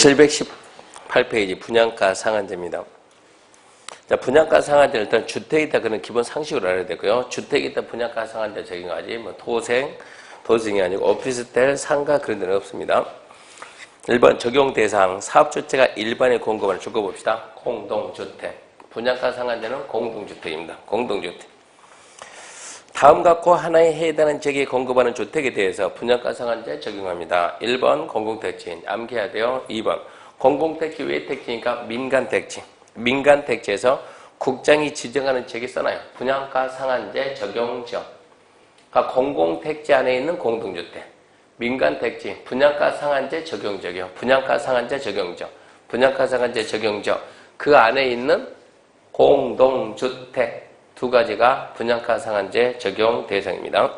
718페이지 분양가 상한제입니다. 자, 분양가 상한제는 일단 주택이다 그런 기본 상식으로 알아야 되고요. 주택이다 분양가 상한제 적용하지 뭐 도생이 아니고 오피스텔, 상가 그런 데는 없습니다. 1번 적용 대상 사업주체가 일반에 공급하는 주거 봅시다. 공동주택. 분양가 상한제는 공동주택입니다. 공동주택. 다음 갖고 하나에 해당하는 지역에 공급하는 주택에 대해서 분양가 상한제 적용합니다. 1번 공공택지 암기해야 돼요. 2번 공공택지 왜 택지니까 민간택지. 민간택지에서 국장이 지정하는 지역에 써놔요. 분양가 상한제 적용지역. 그러니까 공공택지 안에 있는 공동주택. 민간택지 분양가 상한제 적용지역이요. 분양가 상한제 적용지역. 분양가 상한제 적용지역. 그 안에 있는 공동주택. 두 가지가 분양가 상한제 적용 대상입니다.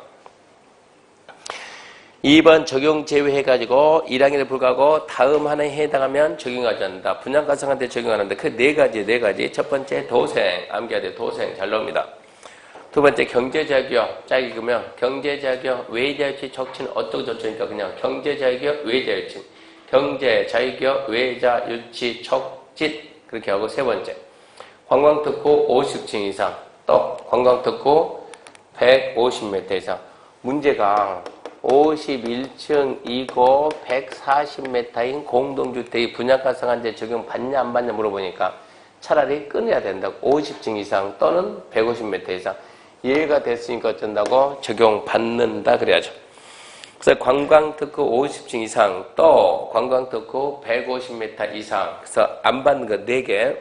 2번 적용 제외해가지고 1학년에 불과하고 다음 하나에 해당하면 적용하지 않는다. 분양가 상한제 적용하는데 그 네 가지. 첫 번째 도생, 암기해야 돼. 도생 잘 나옵니다. 두 번째 경제자유기업, 짝이면 경제자유기업, 외자유치, 적치는 어떤 적치니까 그냥 경제자유기업, 외자유치. 경제자유기업, 외자유치, 척짓 그렇게 하고 세 번째 관광특구 50층 이상. 또 관광특구 150m 이상. 문제가 51층이고 140m인 공동주택이 분양가 상한제 적용 받냐 안 받냐 물어보니까 차라리 끊어야 된다고. 50층 이상 또는 150m 이상. 이해가 됐으니까 어쩐다고? 적용 받는다 그래야죠. 그래서 관광특구 50층 이상 또 관광특구 150m 이상. 그래서 안 받는 거 4개.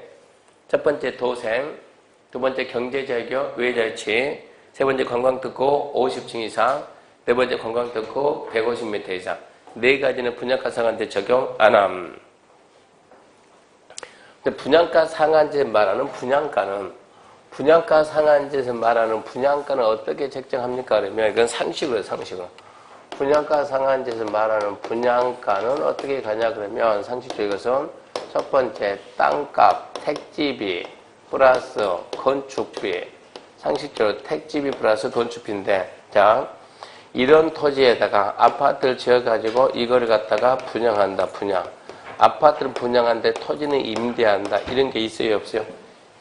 첫 번째 도생, 두 번째 경제자유기업, 외자유치, 세 번째 관광특구 50층 이상, 네 번째 관광특구 150m 이상. 네 가지는 분양가 상한제 적용 안 함. 근데 분양가 상한제 말하는 분양가 상한제에서 말하는 분양가는 어떻게 책정합니까? 그러면 이건 상식으로 상식으로. 분양가 상한제에서 말하는 분양가는 어떻게 가냐 그러면 상식적으로 이것은 첫 번째 땅값, 택지비 플러스 건축비. 상식적으로 택지비 플러스 건축비인데, 자, 이런 토지에다가 아파트를 지어가지고 이거를 갖다가 분양한다, 분양. 아파트를 분양하는데 토지는 임대한다. 이런 게 있어요, 없어요?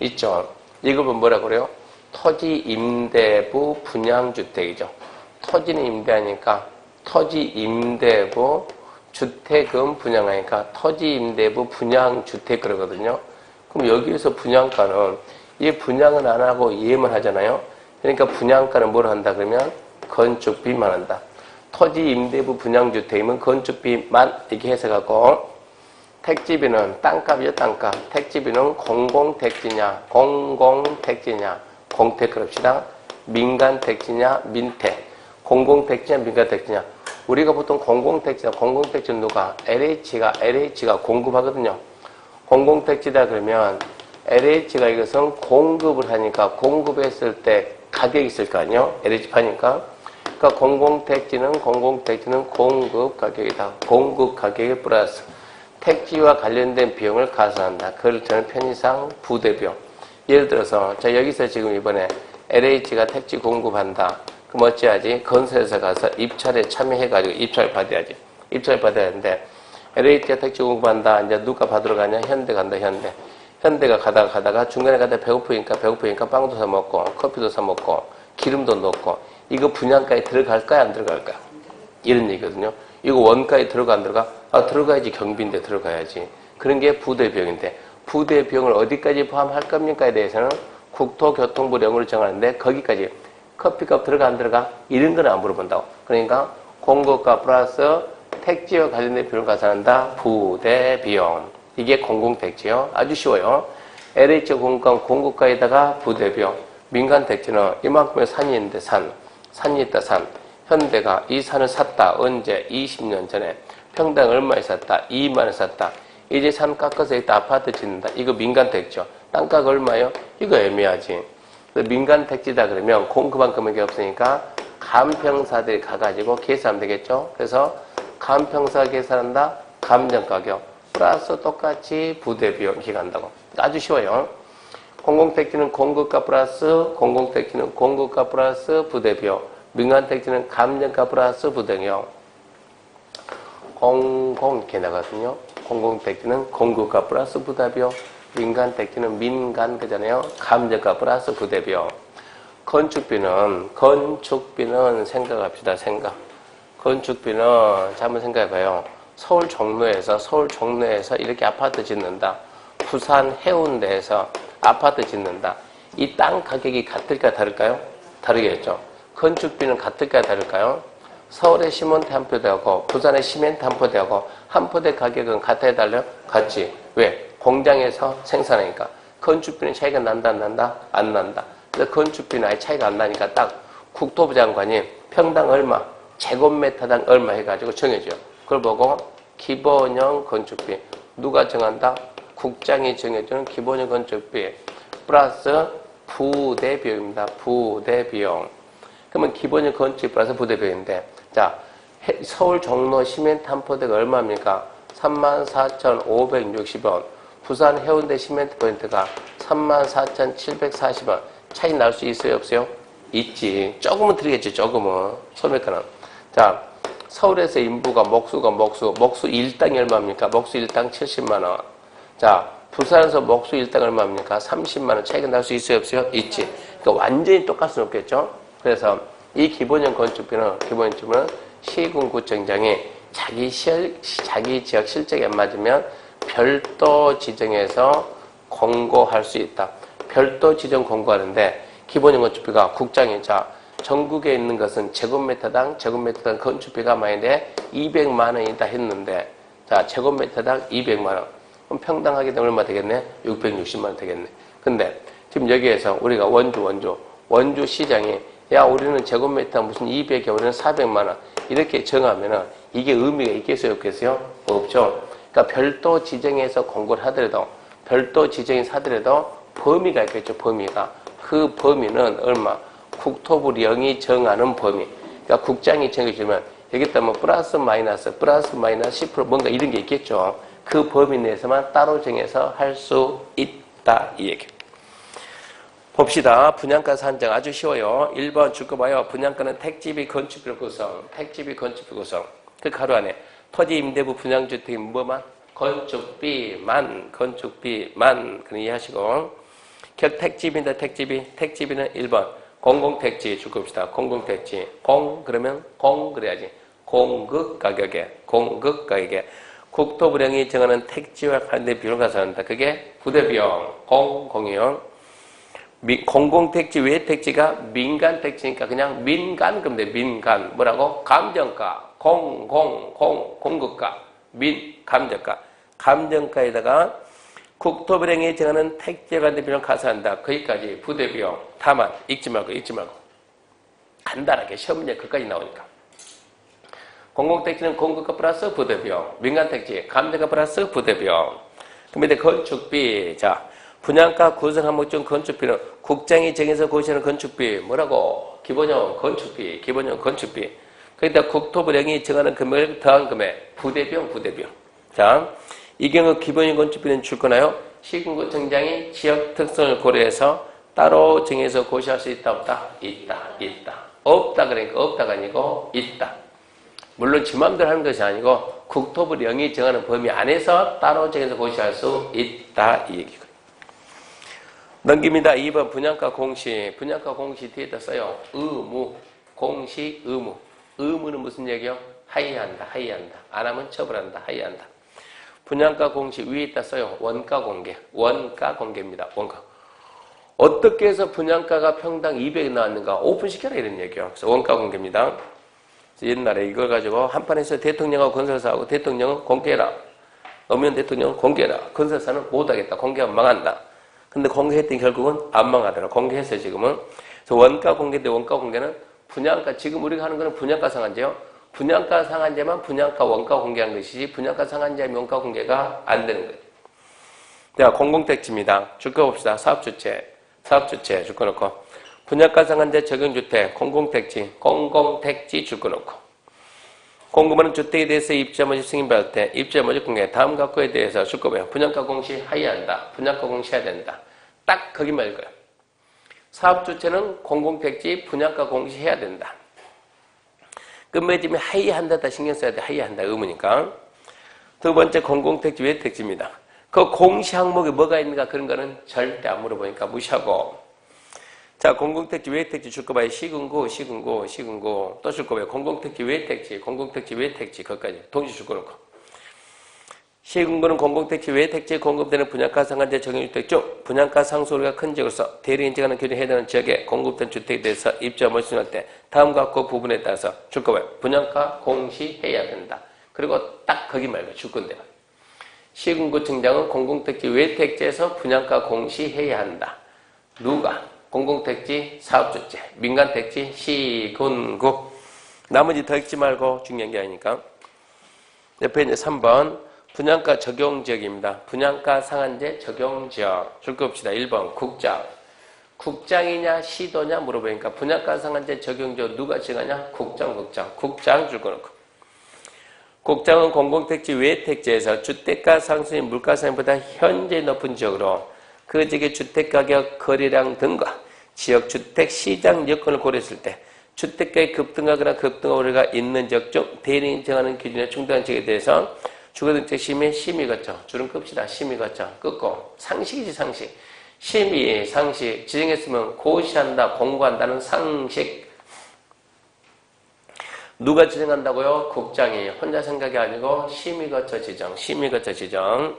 있죠. 이걸 뭐라 그래요? 토지 임대부 분양주택이죠. 토지는 임대하니까 토지 임대부 주택은 분양하니까 토지 임대부 분양주택 그러거든요. 그럼 여기에서 분양가는 이 분양은 안 하고 이해만 하잖아요. 그러니까 분양가는 뭘 한다 그러면 건축비만 한다. 토지 임대부 분양주택이면 건축비만 이렇게 해석하고 택지비는 땅값이죠. 땅값. 택지비는 공공택지냐 공택 그럽시다. 민간택지냐 민택. 공공택지냐 민간택지냐. 우리가 보통 공공택지는 누가? LH가 공급하거든요. 공공택지다 그러면 LH가 이것은 공급을 하니까 공급했을 때 가격이 있을 거 아니에요? LH 파니까. 그러니까 공공택지는 공급 가격이다. 공급 가격에 플러스 택지와 관련된 비용을 가산한다. 그걸 저는 편의상 부대비용. 예를 들어서 자 여기서 지금 이번에 LH가 택지 공급한다. 그럼 어찌하지? 건설회사 가서 입찰에 참여해가지고 입찰 받아야지. 입찰 받아야 하는데 LH가 택지 공급한다. 이제 누가 받으러 가냐? 현대 간다, 현대. 현대가 가다가 중간에 가다 배고프니까 빵도 사 먹고, 커피도 사 먹고, 기름도 넣고, 이거 분양가에 들어갈까요? 안 들어갈까요? 이런 얘기거든요. 이거 원가에 들어가, 안 들어가? 아, 들어가야지. 경비인데 들어가야지. 그런 게 부대비용인데, 부대비용을 어디까지 포함할 겁니까에 대해서는 국토교통부령으로 정하는데, 거기까지 커피값 들어가, 안 들어가? 이런 건 안 물어본다고. 그러니까, 공급가 플러스 택지와 관련된 비용을 가산한다. 부대비용. 이게 공공택지요. 아주 쉬워요. LH 공급가에다가 부대비용. 민간택지는 이만큼의 산이 있는데 산이 있다 산. 현대가 이 산을 샀다. 언제? 20년 전에. 평당 얼마에 샀다? 2만 원 샀다. 이제 산 깎아서 이따 아파트 짓는다. 이거 민간택지요. 땅값 얼마요? 이거 애매하지. 민간택지다 그러면 공급한 금액이 없으니까 감평사들이 가가지고 계산하면 되겠죠. 그래서 감평사 계산한다. 감정가격 플러스 똑같이 부대비용 이렇게 간다고. 아주 쉬워요. 공공택지는 공급가 플러스 부대비용. 민간택지는 감정가 플러스 부대비용. 공공 이렇게 나거든요. 공공택지는 공급가 플러스 부대비용, 민간택지는 민간 그잖아요. 감정가 플러스 부대비용. 건축비는 생각합시다. 건축비는 자, 한번 생각해봐요. 서울 종로에서 이렇게 아파트 짓는다. 부산 해운대에서 아파트 짓는다. 이 땅 가격이 같을까 다를까요? 다르겠죠. 건축비는 같을까 다를까요? 서울의 시멘트 한 포대하고 부산의 시멘트 한 포대하고 한 포대 가격은 같아야 달라요? 같지. 왜? 공장에서 생산하니까. 건축비는 차이가 난다 안 난다? 안 난다. 그래서 건축비는 아예 차이가 안 나니까 딱 국토부 장관이 평당 얼마, 제곱미터당 얼마 해가지고 정해줘요. 그걸 보고 기본형 건축비. 누가 정한다? 국장이 정해주는 기본형 건축비 플러스 부대비용입니다. 부대비용. 그러면 기본형 건축비 플러스 부대비용인데, 자, 서울 종로 시멘트 한 포대가 얼마입니까? 34,560원. 부산 해운대 시멘트 포인트가 34,740원. 차이 날 수 있어요, 없어요? 있지. 조금은 들겠지, 조금은. 소매가는. 자, 서울에서 인부가 목수 일당이 얼마입니까? 목수 일당 70만원. 자, 부산에서 목수 일당 얼마입니까? 30만원. 차이가 날 수 있어요, 없어요? 있지. 그러니까 완전히 똑같을 수는 없겠죠? 그래서 이 기본형 건축비는, 시군구청장이 자기 지역 실적에 안 맞으면 별도 지정해서 공고할 수 있다. 별도 지정 공고하는데 기본형 건축비가 국장이 자 전국에 있는 것은 제곱미터당 건축비가 많은데 200만 원이다 했는데 자 제곱미터당 200만 원. 그럼 평당하게 되면 얼마 되겠네? 660만 원 되겠네. 근데 지금 여기에서 우리가 원주 시장이 야 우리는 제곱미터 무슨 200에 우리는 400만 원 이렇게 정하면은 이게 의미가 있겠어요 없겠어요? 없죠. 그러니까 별도 지정해서 공고를 하더라도 별도 지정해서 하더라도 범위가 있겠죠. 범위가. 그 범위는 얼마? 국토부령이 정하는 범위. 그러니까 국장이 정해주면 여기다 뭐 플러스 마이너스 10% 뭔가 이런 게 있겠죠. 그 범위 내에서만 따로 정해서 할 수 있다 이 얘기. 봅시다. 분양가 산정 아주 쉬워요. 1번 줄거 봐요. 분양가는 택지비 건축비 구성. 그 가로 안에 토지 임대부 분양주택이 뭐만? 건축비만. 그럼 이해하시고. 격 택지비입니다. 택지비는 1번. 공공택지 줄거 봅시다. 공공택지. 그러면 그래야지. 공급 가격에. 국토부령이 정하는 택지와 관련된 비용을 가산한다. 그게 부대비용. 공공이용. 공공택지 외 택지가 민간택지니까 그냥 민간 그러면 돼. 민간. 뭐라고? 감정가. 공급가. 감정가. 감정가에다가 국토부령이 정하는 택지와 관련된 비용을 가산한다. 거기까지 부대비용. 다만 읽지 말고. 간단하게 시험 문제 거기까지 나오니까. 공공택지는 공급가 플러스 부대비용. 민간택지 감정가 플러스 부대비용. 그럼 이제 건축비. 자. 분양가 구성 항목 중 건축비는 국장이 정해서 고시하는 건축비 뭐라고? 기본형 건축비. 거기다 국토부령이 정하는 금액을 더한 금액 부대비용. 자, 이 경우 기본형 건축비는 줄 거나요? 시군구청장이 지역 특성을 고려해서 따로 정해서 고시할 수 있다 없다? 있다. 없다 그러니까 없다가 아니고 있다. 물론 지 맘대로 하는 것이 아니고 국토부령이 정하는 범위 안에서 따로 정해서 고시할 수 있다 이 얘기거든요. 넘깁니다. 2번 분양가 공시. 분양가 공시 뒤에다 써요. 의무. 공시 의무. 의무는 무슨 얘기요? 하이한다. 안 하면 처벌한다. 하이한다. 분양가 공시 위에다 써요. 원가 공개입니다. 원가. 어떻게 해서 분양가가 평당 200이 나왔는가? 오픈시켜라 이런 얘기요. 그래서 원가 공개입니다. 그래서 옛날에 이걸 가지고 한판에서 대통령하고 건설사하고 대통령은 공개해라. 노무현 대통령은 공개해라. 건설사는 못하겠다. 공개하면 망한다. 근데 공개했더니 결국은 안 망하더라. 공개했어요, 지금은. 그래서 원가 공개인데 원가 공개는 분양가, 지금 우리가 하는 거는 분양가 상한제요. 분양가 상한제만 분양가 원가 공개한 것이지 분양가 상한제 원가 공개가 안 되는 거예요. 자, 공공택지입니다. 줄거 봅시다. 사업주체 줄거 놓고. 분양가 상한제 적용주택, 공공택지 줄거 놓고. 공급하는 주택에 대해서 입주자 모집 승인받을 때 입주자 모집 공개 다음 각호에 대해서 줄거 봐요. 분양가 공시 하이한다. 분양가 공시해야 된다. 딱 거기만 읽어요. 사업주체는 공공택지 분양가 공시해야 된다. 끝맺음에 하이한다 다 신경 써야 돼. 하이한다 의무니까. 두 번째 공공택지, 외택지입니다. 그 공시 항목에 뭐가 있는가 그런 거는 절대 안 물어보니까 무시하고. 자, 공공택지, 외택지 줄 거 봐요. 시군구, 시군구, 시군구. 또 줄 거 봐요. 공공택지, 외택지, 공공택지, 외택지. 그것까지 동시에 줄 거 놓고. 시군구는 공공택지, 외택지에 공급되는 분양가 상한제 적용주택 중 분양가 상승률가 큰 지역으로서 대리 인정하는 규정에 해당하는 지역에 공급된 주택에 대해서 입주함을 수행할 때 다음과 그 부분에 따라서 줄 거 봐요. 분양가 공시해야 된다. 그리고 딱 거기 말고 줄 건데. 시군구청장은 공공택지, 외택지에서 분양가 공시해야 한다. 누가? 공공택지, 사업주체, 민간택지, 시군구. 나머지 더 읽지 말고 중요한 게 아니니까. 옆에 이제 3번. 분양가 적용지역입니다. 분양가 상한제 적용지역. 줄 거 봅시다. 1번 국장. 국장이냐 시도냐 물어보니까 분양가 상한제 적용지역 누가 정하냐? 국장. 국장 줄 거 놓고. 국장은 공공택지 외택지에서 주택가 상승이 물가 상승보다 현재 높은 지역으로 그 지역의 주택가격 거래량 등과 지역 주택 시장 여건을 고려했을 때 주택가의 급등하거나 급등하 우려가 있는 지역 중 대리인이 정하는 기준에 충분한 지역에 대해서 주거등록 심의 심의 거쳐. 줄은 끕시다. 심의 거쳐. 끊고. 상식이지 상식. 심의 상식. 지정했으면 고시한다. 공고한다는 상식. 누가 지정한다고요? 국장이. 혼자 생각이 아니고 심의 거쳐 지정. 심의 거쳐 지정.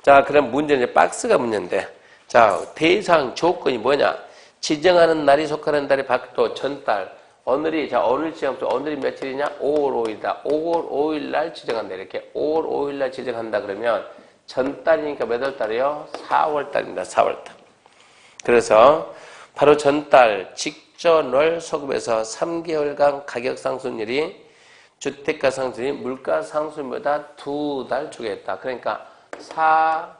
자, 그럼 문제는 이제 박스가 문제인데. 자, 대상 조건이 뭐냐? 지정하는 날이 속하는 달이 바뀌고 전달. 오늘이, 자, 오늘 지정부터 오늘이 며칠이냐? 5월 5일이다. 5월 5일 날 지정한다. 이렇게 5월 5일 날 지정한다. 그러면 전달이니까 몇 월 달이요? 4월 달입니다. 4월 달. 그래서 바로 전달 직전월 소급에서 3개월간 가격 상승률이 주택가 상승률이 물가 상승률보다 2달 초기했다. 그러니까 4,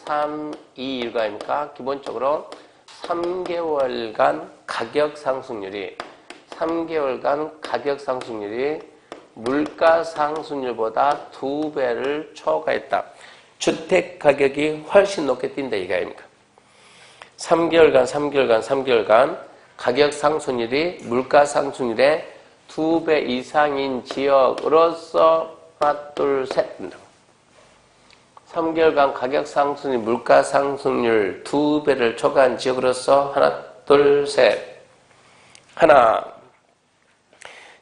3, 2 일과입니까? 기본적으로 3개월간 가격 상승률이 물가 상승률보다 2배를 초과했다. 주택 가격이 훨씬 높게 뛴다 이거입니까? 3개월간 가격 상승률이 물가 상승률의 2배 이상인 지역으로서 하나, 둘, 셋. 3개월간 가격 상승률, 물가 상승률 2배를 초과한 지역으로서 하나, 둘, 셋. 하나.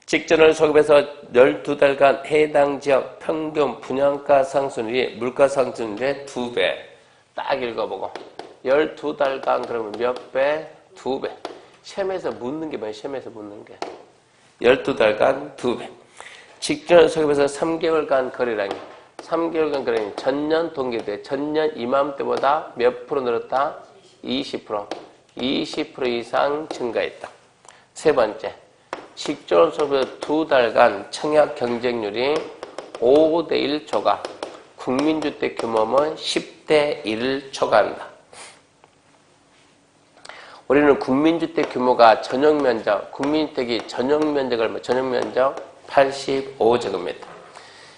직전월 소급에서 12달간 해당 지역 평균 분양가 상승률이 물가 상승률의 2배. 딱 읽어보고. 12달간 그러면 몇 배? 2배. 시험에서 묻는 게 뭐야? 시험에서 묻는 게. 12달간 2배. 직전월 소급에서 3개월간 거래량이. 3개월간 거래량이 전년 동기대. 전년 이맘때보다 몇 프로 늘었다? 20%. 20% 이상 증가했다. 세 번째. 직전월 소급에서 2달간 청약 경쟁률이 5대1 초과. 국민주택 규모는 10대1을 초과한다. 우리는 국민주택 규모가 전용면적, 국민주택이 전용면적 얼마? 전용면적 85제곱미터.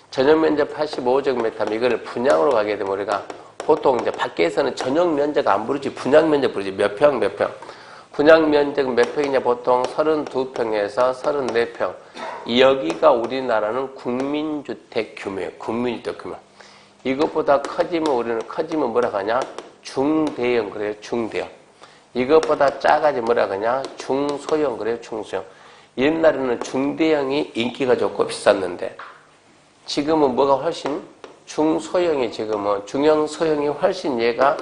전용면적 85제곱미터면 이거를 분양으로 가게 되면 우리가 보통 이제 밖에서는 전용면적 안 부르지 분양면적 부르지 몇 평. 분양면적 몇 평이냐 보통 32평에서 34평. 여기가 우리나라는 국민주택 규모예요. 국민주택 규모. 이것보다 커지면 뭐라고 하냐? 중대형 그래요. 중대형. 이것보다 작아지면 뭐라고 하냐? 중소형 그래요. 중소형. 옛날에는 중대형이 인기가 좋고 비쌌는데 지금은 뭐가 훨씬 중소형이 지금은 중형 소형이 훨씬 얘가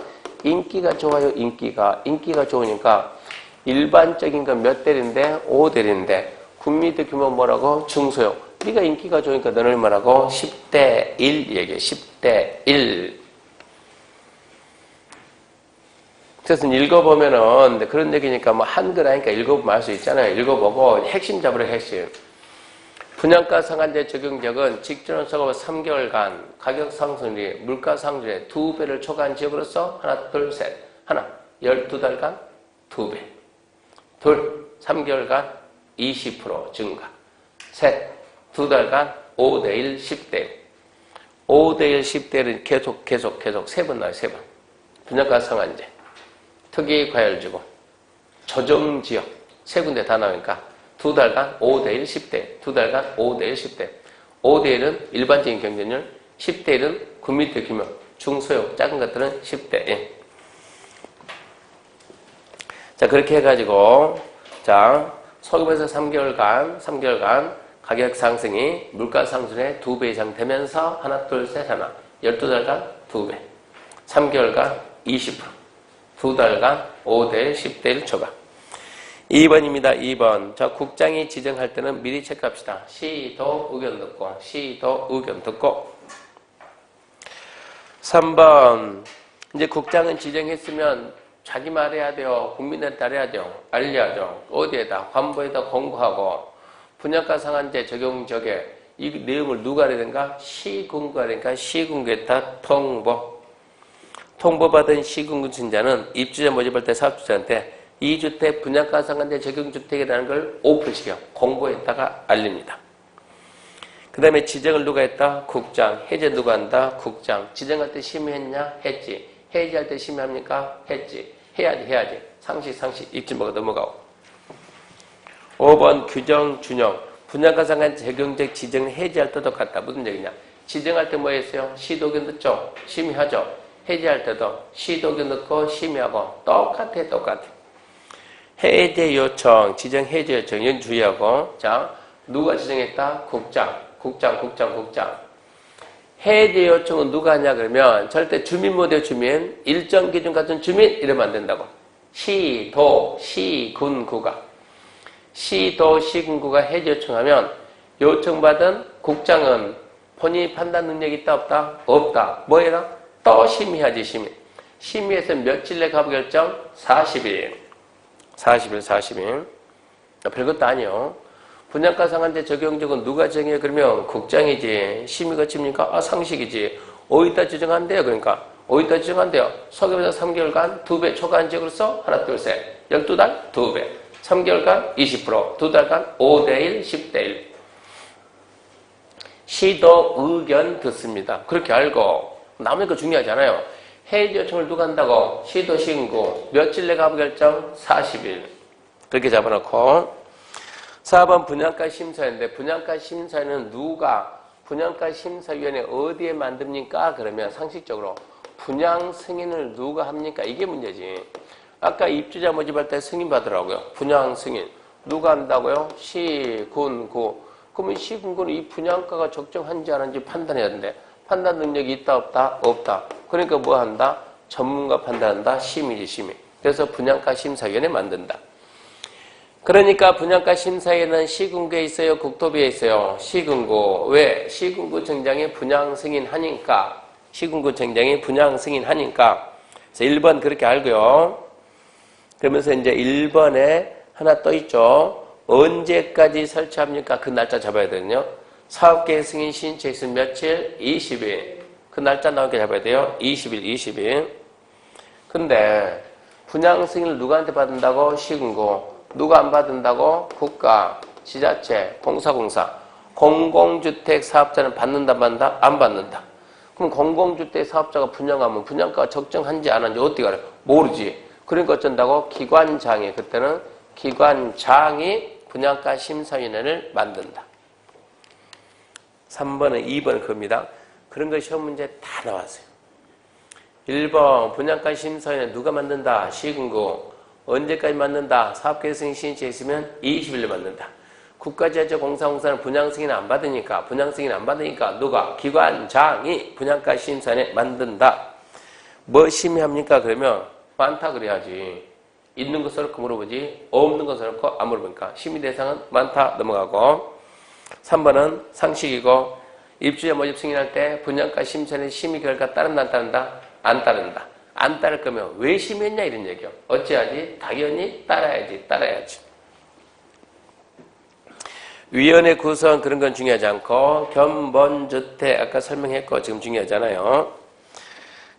인기가 좋아요. 인기가 좋으니까 일반적인 건 몇 대인데 5대인데 국민주택 규모 뭐라고? 중소형. 네가 인기가 좋으니까 너는 뭐라고? 10대1 얘기해. 10대1. 그래서 읽어보면은 그런 얘기니까 뭐 한글 하니까 읽어보면 알 수 있잖아요. 읽어보고 핵심 잡으러 핵심. 분양가 상한제 적용지역은 직전월 소급 3개월간 가격 상승률이 물가 상승률의 2배를 초과한 지역으로서 하나, 둘, 셋. 하나, 12달간 2배. 둘, 3개월간 20% 증가. 셋, 2달간 5대1, 10대1. 5대1, 10대1은 계속 세 번 나와요. 세 번. 분양가 상한제. 특이 과열지구. 조정지역. 세 군데 다 나오니까 2달간 5대1, 10대. 2달간 5대1, 10대. 5대 1은 일반적인 경쟁률, 10대 1은 9m 규모, 중소형 작은 것들은 10대 1. 자, 그렇게 해가지고, 자, 소금에서 3개월간 가격 상승이 물가 상승의 2배 이상 되면서 하나, 둘, 셋, 하나. 12달간 2배. 3개월간 20%. 2달간 5대 1, 10대 1 초과. 2번입니다. 2번. 자, 국장이 지정할 때는 미리 체크합시다. 시도 의견 듣고, 시도 의견 듣고. 3번. 이제 국장은 지정했으면 자기 말해야 돼요. 국민한테 따라야죠. 알려야죠. 어디에다? 관보에다 공고하고, 분양가 상한제 적용적에 이 내용을 누가 해야 되는가? 시군구가 되니까 시군구에다 통보. 통보받은 시군구 신자는 입주자 모집할 때 사업주자한테 2주택 분양가 상한제 적용주택이라는 걸 오픈시켜 공고에다가 알립니다. 그 다음에 지정을 누가 했다? 국장. 해제 누가 한다? 국장. 지정할 때 심의했냐? 했지. 해제할 때 심의합니까? 했지. 해야지. 상식. 입주모가 넘어가고. 5번 규정, 준용. 분양가 상한제 적용적 지정 해제할 때도 같다. 무슨 얘기냐? 지정할 때 뭐 했어요? 시도견 듣죠? 심의하죠? 해제할 때도 시도견 듣고 심의하고 똑같아. 해제 요청, 지정 해제 요청, 이건 주의하고. 자, 누가 지정했다? 국장. 해제 요청은 누가 하냐 그러면 절대 주민 못해요. 주민. 일정 기준 같은 주민 이러면 안 된다고. 시도, 시군구가. 시도, 시군구가 해제 요청하면 요청받은 국장은 본인이 판단 능력이 있다 없다? 없다. 뭐 해라? 또 심의하지. 심의해서 며칠 내 가부 결정? 40일. 별것도 아니요. 분양가 상한제 적용적은 누가 정해요? 그러면 국장이지. 심의 거칩니까? 상식이지. 어디다 지정한대요? 그러니까 어디다 지정한대요? 소급에서 3개월간 2배 초과한 지역으로 써? 하나, 둘, 셋. 12달 2배. 3개월간 20%. 2달간 5대 1, 10대 1. 시도 의견 듣습니다. 그렇게 알고 남의 거 중요하잖아요. 해제 요청을 누가 한다고? 시도 신고. 며칠 내 가부 결정? 40일. 그렇게 잡아놓고. 4번 분양가 심사인데 분양가 심사는 누가 분양가 심사위원회 어디에 만듭니까? 그러면 상식적으로 분양 승인을 누가 합니까? 이게 문제지. 아까 입주자 모집할 때 승인 받으라고요. 분양 승인. 누가 한다고요? 시군구. 그러면 시군구는 이 분양가가 적정한지 안 한지 판단해야 되는데 판단 능력이 있다 없다? 없다. 그러니까 뭐 한다? 전문가 판단한다? 심의지 심의. 그래서 분양가 심사위원회 만든다. 그러니까 분양가 심사위원회는 시군구에 있어요? 국토부에 있어요? 시군구. 왜? 시군구 청장이 분양 승인하니까. 시군구 청장이 분양 승인하니까. 그래서 1번 그렇게 알고요. 그러면서 이제 1번에 하나 또 있죠. 언제까지 설치합니까? 그 날짜 잡아야 되거든요. 사업계획 승인 신청 있으면 며칠? 20일. 그 날짜 나오게 잡아야 돼요. 20일. 근데 분양 승인을 누구한테 받는다고? 시군구. 누가 안 받는다고? 국가, 지자체, 공사공사. 공공주택 사업자는 받는다, 받는다? 안 받는다. 그럼 공공주택 사업자가 분양하면 분양가가 적정한지 안 한지 어떻게 알아요? 모르지. 그러니까 어쩐다고? 기관장이. 그때는 기관장이 분양가 심사위원회를 만든다. 3번은 2번 겁니다. 그런 거 시험 문제 다 나왔어요. 1번 분양가 심사위원회 누가 만든다? 시군구. 언제까지 만든다? 사업계획 승인 신청 있으면 20일로 만든다. 국가지자체 공사공사는 분양 승인 안 받으니까 누가? 기관장이 분양가 심사위원회 만든다. 뭐 심의합니까? 그러면 많다 그래야지. 있는 것을 놓고 물어보지 없는 것을 놓고 안 물어보니까 심의 대상은 많다 넘어가고. 3번은 상식이고 입주자 모집 승인할 때 분양가 심사위원회 심의 결과 따른다 안 따른다? 안 따른다. 안 따를 거면 왜 심의했냐 이런 얘기요. 어찌하지? 당연히 따라야지. 위원회 구성 그런 건 중요하지 않고 견본주택 아까 설명했고 지금 중요하잖아요.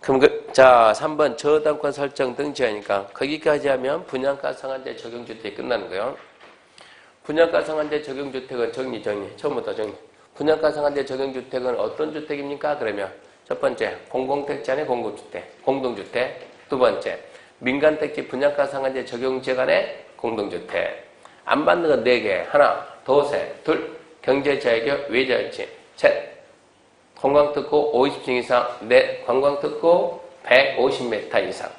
그럼 자 3번 저당권 설정 등지하니까 거기까지 하면 분양가 상한제 적용주택이 끝나는 거예요. 분양가 상한제 적용주택은 정리. 처음부터 정리. 분양가 상한제 적용주택은 어떤 주택입니까? 그러면 첫 번째, 공공택지 안에 공동주택. 두 번째, 민간택지 분양가 상한제 적용지역 안에 공동주택. 안 받는 건 4개. 하나, 도세, 둘, 경제자유교, 외자유치. 셋. 관광특구 50층 이상. 넷. 관광특구 150m 이상.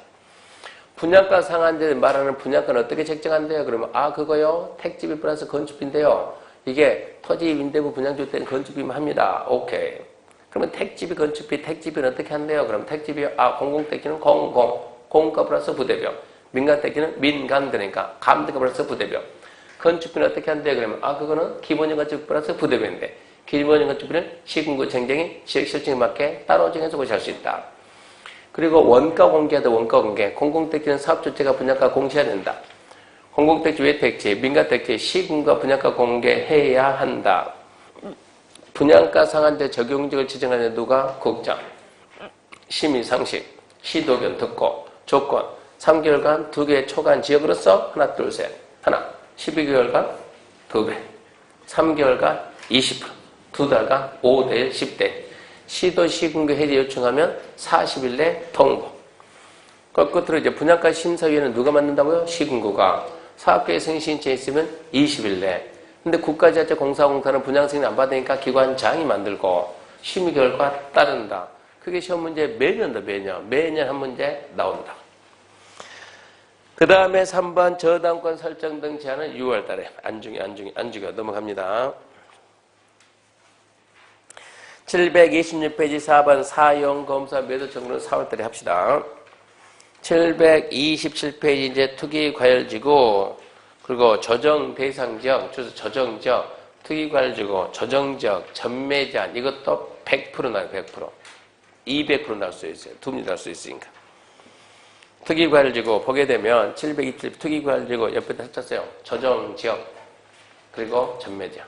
분양가 상한제 말하는 분양가는 어떻게 책정한대요? 그러면 그거요. 택지비 플러스 건축비인데요. 이게 토지 임대부 분양줄 때는 건축비만 합니다. 오케이. 그러면 택지비 건축비 택지비는 어떻게 한대요? 그럼 택지비 공공택지는 공가 플러스 부대비용. 민간택지는 민간 그러니까 감대가 플러스 부대비용. 건축비는 어떻게 한대요? 그러면 그거는 기본적 건축비 플러스 부대비인데 기본적 건축비는 시군구 정정이 지역 실정에 맞게 따로 정해서 고시할 수 있다. 그리고 원가 공개하다 원가 공개. 공공택지는 사업주체가 분양가 공시해야 된다. 공공택지 외 택지, 민간택지 시군과 분양가 공개해야 한다. 분양가 상한제 적용지역을 지정하는 누가? 국장. 심의 상식, 시도견 듣고 조건 3개월간 2개의 초간 지역으로서 하나 둘 셋 하나 12개월간 2배 3개월간 20% 2달간 5대1 10대 시도 시군구 해제 요청하면 40일 내 통보. 끝으로 이제 분양가 심사위원회는 누가 만든다고요? 시군구가. 사업계획 승인 신청이 있으면 20일 내. 근데 국가지자체 공사공사는 분양 승인 안 받으니까 기관장이 만들고 심의 결과 따른다. 그게 시험 문제 매년도 매년 한 문제 나온다. 그 다음에 3번 저당권 설정 등 제한은 6월 달에 안중에 넘어갑니다. 726페이지 4번 사용검사 매도 청구는 4월 달에 합시다. 727페이지 이제 투기과열지구 그리고 조정 대상지역, 조정지역, 투기과열지구, 조정지역, 전매제한 이것도 100% 나요. 100%. 200% 날 수 있어요. 두 문제 날 수 있으니까. 투기과열지구 보게 되면 727 투기과열지구 옆에다 합쳤어요. 조정지역 그리고 전매제한.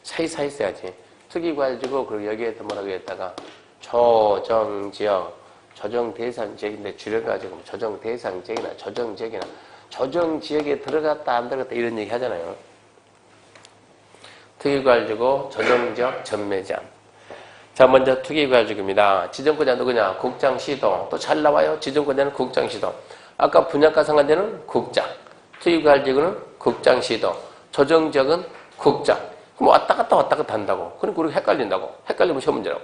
사이사이 써야지. 투기과열지구 그리고 여기에다 뭐라고 했다가 조정지역, 조정대상지역인데 줄여가지고 조정대상지역이나 조정지역이나 조정지역에 들어갔다 안 들어갔다 이런 얘기 하잖아요. 투기과열지구, 조정지역, 전매제한. 자, 먼저 투기과열지구입니다. 지정권자 누구냐? 국장시도. 또 잘 나와요. 지정권자는 국장시도. 아까 분양가 상한제는 국장. 투기과열지구는 국장시도. 조정지역은 국장. 그럼 왔다 갔다 한다고. 그러니까 우리가 헷갈린다고. 헷갈리면 시험 문제라고.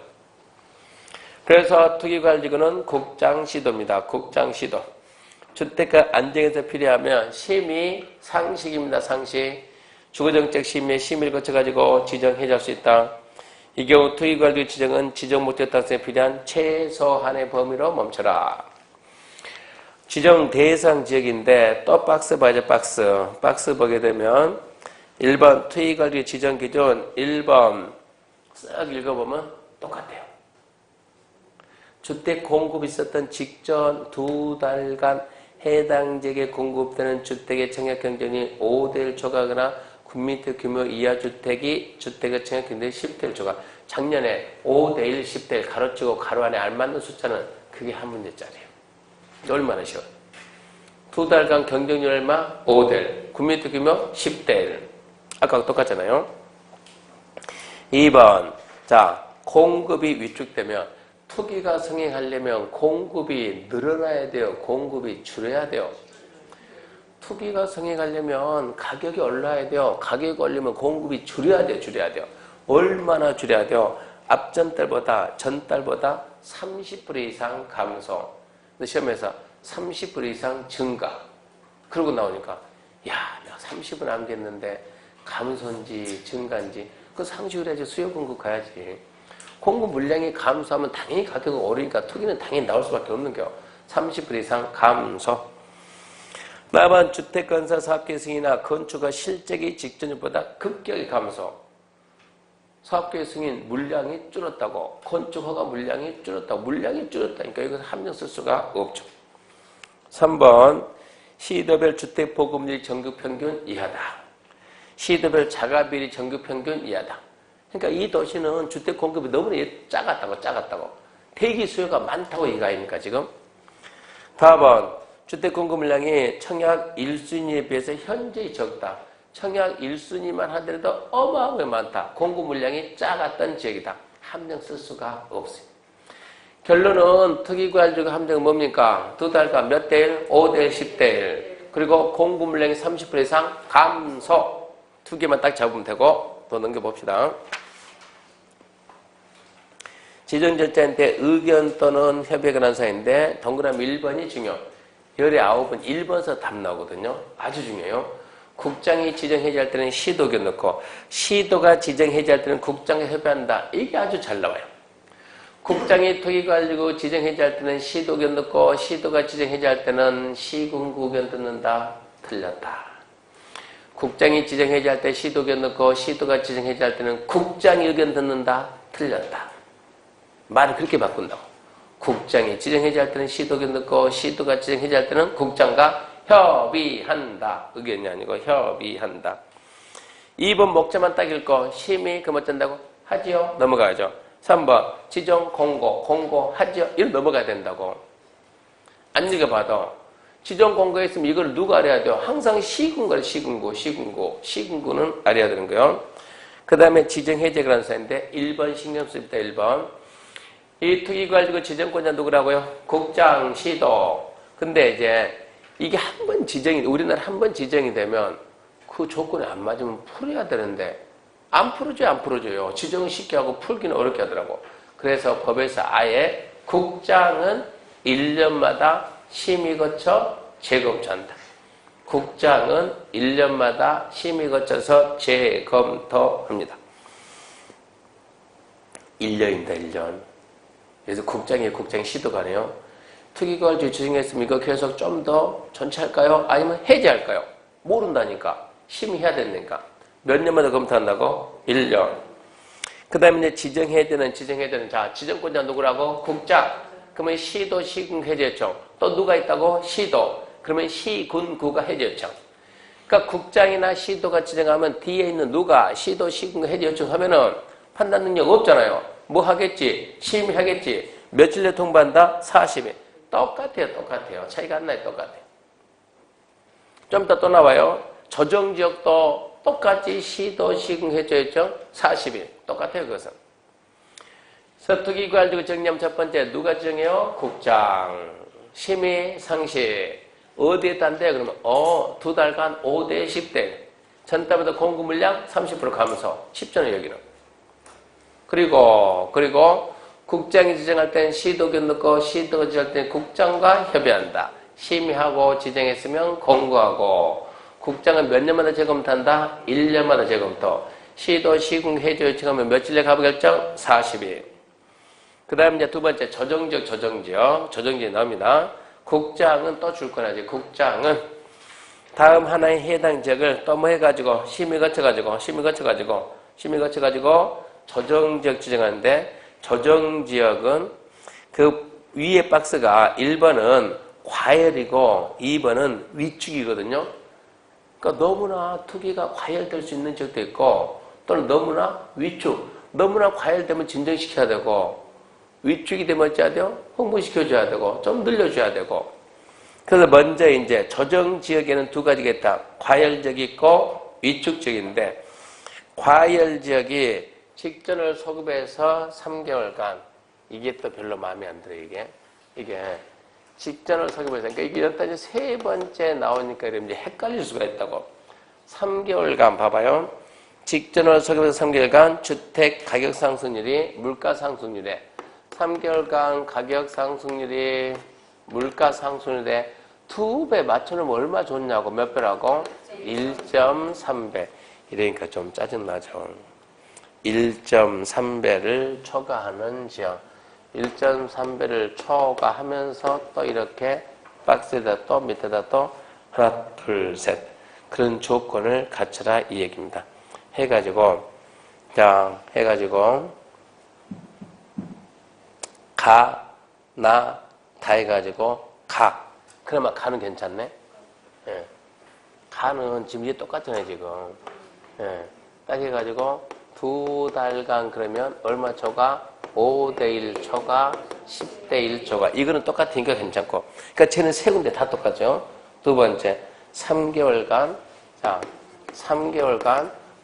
그래서 투기과열지구는 국장시도입니다. 국장시도. 주택가 안정에서 필요하면 심의 상식입니다. 상식. 주거정책 심의를 거쳐가지고 지정해줄 수 있다. 이 경우 투기과열지구 지정은 지정 목적 달성에 필요한 최소한의 범위로 멈춰라. 지정 대상 지역인데 또 박스 봐야죠. 박스 보게 되면 1번 투기과열지구 지정 기준 1번 쓱 읽어보면 똑같아요. 주택 공급이 있었던 직전 2달간 해당 지역에 공급되는 주택의 청약 경쟁이 5대1 초과하거나 9m 규모 이하 주택의 청약 경쟁이 10대1 초과. 작년에 5대1, 10대1 가로치고 가로 안에 알맞는 숫자는 그게 한 문제짜리예요. 얼마나 쉬워요. 2달간 경쟁률 얼마? 5대1. 9m 규모 10대1. 아까랑 똑같잖아요. 2번. 자, 공급이 위축되면 투기가 성행하려면 공급이 늘어나야 돼요. 공급이 줄여야 돼요. 투기가 성행하려면 가격이 올라야 돼요. 가격이 올리면 공급이 줄여야 돼요. 얼마나 줄여야 돼요? 앞전달보다 전달보다 30% 이상 감소. 근데 시험에서 30% 이상 증가. 그러고 나오니까 내가 30은 안겠는데 감소인지 증가인지 그 상식으로 해야지 수요 공급 가야지. 공급 물량이 감소하면 당연히 가격이 오르니까 투기는 당연히 나올 수밖에 없는 거예요. 30% 이상 감소. 4번 주택건설 사업계획 승인이나 건축가 실적이 직전보다 급격히 감소. 사업계획 승인 물량이 줄었다고. 건축허가 물량이 줄었다고. 물량이 줄었다니까 이것은 함정 쓸 수가 없죠. 3번 시도별 주택보급률 전국평균 이하다. 시도별 자가비리 전국평균 이하다. 그러니까 이 도시는 주택 공급이 너무나 작았다고. 대기 수요가 많다고 이거 아닙니까, 지금? 4번. 주택 공급 물량이 청약 1순위에 비해서 현저히 적다. 청약 1순위만 하더라도 어마어마하게 많다. 공급 물량이 작았던 지역이다. 함정 쓸 수가 없어요. 결론은 투기과열지구 함정은 뭡니까? 2달간 몇 대 1? 5대 1, 10대 1. 그리고 공급 물량이 30% 이상 감소. 두 개만 딱 잡으면 되고 더 넘겨봅시다. 지정절차인데 의견 또는 협의에 관한 사항인데 동그라미 1번이 중요. 열의 9번 1번서 답 나오거든요. 아주 중요해요. 국장이 지정해제할 때는 시도 의견 넣고 시도가 지정해제할 때는 국장과 협의한다. 이게 아주 잘 나와요. 국장이 특위관리고 지정해제할 때는 시도 의견 넣고 시도가 지정해제할 때는 시군구 의견 듣는다. 틀렸다. 국장이 지정해제할 때 시도 의견 넣고 시도가 지정해제할 때는 국장이 의견 듣는다. 틀렸다. 말을 그렇게 바꾼다고. 국장이 지정해제할 때는 시도 의견 넣고 시도가 지정해제할 때는 국장과 협의한다. 의견이 아니고 협의한다. 2번 목차만 딱 읽고 심의 그럼 어쩐다고? 하지요. 넘어가야죠. 3번 지정 공고 공고하지요. 이거 넘어가야 된다고. 안 읽어봐도 지정 공고에 있으면 이걸 누가 알아야 돼요? 항상 시군구를 시군구는 알아야 되는 거예요. 그 다음에 지정해제 그런 사인데 1번 신경 쓰입니다. 1번 이 특위관리고 지정권자 누구라고요? 국장, 시도. 근데 이제 이게 한 번 지정이, 우리나라 한 번 지정이 되면 그 조건에 안 맞으면 풀어야 되는데 안 풀어줘요. 지정은 쉽게 하고 풀기는 어렵게 하더라고. 그래서 법에서 아예 국장은 1년마다 심의 거쳐 재검토한다. 국장은 1년마다 심의 거쳐서 재검토합니다. 1년입니다. 1년. 그래서 국장이 시도가네요. 특위관리 지정했으면 이거 계속 좀 더 전체할까요? 아니면 해제할까요? 모른다니까. 심의해야 된다니까. 몇 년마다 검토한다고? 1년. 그 다음에 이제 지정해야 되는 자, 지정권자 누구라고? 국장. 그러면 시도, 시군 해제 요청. 또 누가 있다고? 시도. 그러면 시군구가 해제 요청. 그러니까 국장이나 시도가 지정하면 뒤에 있는 누가 시도, 시군 해제 요청하면은 판단 능력 없잖아요. 뭐 하겠지? 심의하겠지. 며칠 내에 통보한다? 40일. 똑같아요. 차이가 안 나요. 똑같아요. 좀 이따 또 나와요. 조정지역도 똑같이 시도, 시군 해제 요청 40일. 똑같아요. 그것은. 서특위관리고 정리하면 첫 번째 누가 지정해요? 국장. 심의 상시. 어디에 딴데? 그러면 2달간 5대 10대. 전달보다 공급 물량 30% 감소. 10전을 여기는. 그리고 국장이 지정할 때는 시도 의견 넣고 시도가 지정할 때는 국장과 협의한다. 심의하고 지정했으면 공고하고 국장은 몇 년마다 재검토한다? 1년마다 재검토. 시도, 시군, 해제 요청하면 며칠 내 가부 결정? 40일. 그 다음 이제 두 번째 조정지역 나옵니다. 국장은 또 줄 거나지. 국장은 다음 하나의 해당 지역을 또 뭐 해가지고 심의 거쳐가지고 조정지역 지정하는데 조정지역은 그 위에 박스가 1번은 과열이고 2번은 위축이거든요. 그러니까 너무나 투기가 과열될 수 있는 지역도 있고 또는 너무나 위축, 너무나 과열되면 진정시켜야 되고 위축이 되면 어찌해야 돼요? 홍보시켜줘야 되고 좀 늘려줘야 되고. 그래서 먼저 이제 조정지역에는 두 가지겠다. 과열지역이 있고 위축지역인데 과열지역이 직전을 소급해서 3개월간 이게 또 별로 마음에 안 들어요. 이게 직전을 소급해서 그러니까 이게 일단 세 번째 나오니까 이제 헷갈릴 수가 있다고. 3개월간 봐봐요. 직전을 소급해서 3개월간 주택 가격 상승률이 물가 상승률에 3개월간 가격 상승률이 물가 상승률에 2배 맞춰놓으면 얼마 좋냐고. 몇 배라고? 1.3배. 이러니까 좀 짜증나죠. 1.3배를 초과하는 지역. 1.3배를 초과하면서 또 이렇게 박스에다 또 밑에다 또 하나, 둘, 셋. 그런 조건을 갖춰라 이 얘기입니다. 해가지고 가, 나, 다 해가지고 가. 그러면 가는 괜찮네? 예. 가는 지금 이게 똑같잖아요, 지금. 예. 딱 해가지고 2달간 그러면 얼마 초과? 5대 1 초과, 10대 1 초과. 이거는 똑같으니까 괜찮고. 그러니까 쟤는 세 군데 다 똑같죠? 두 번째, 3개월간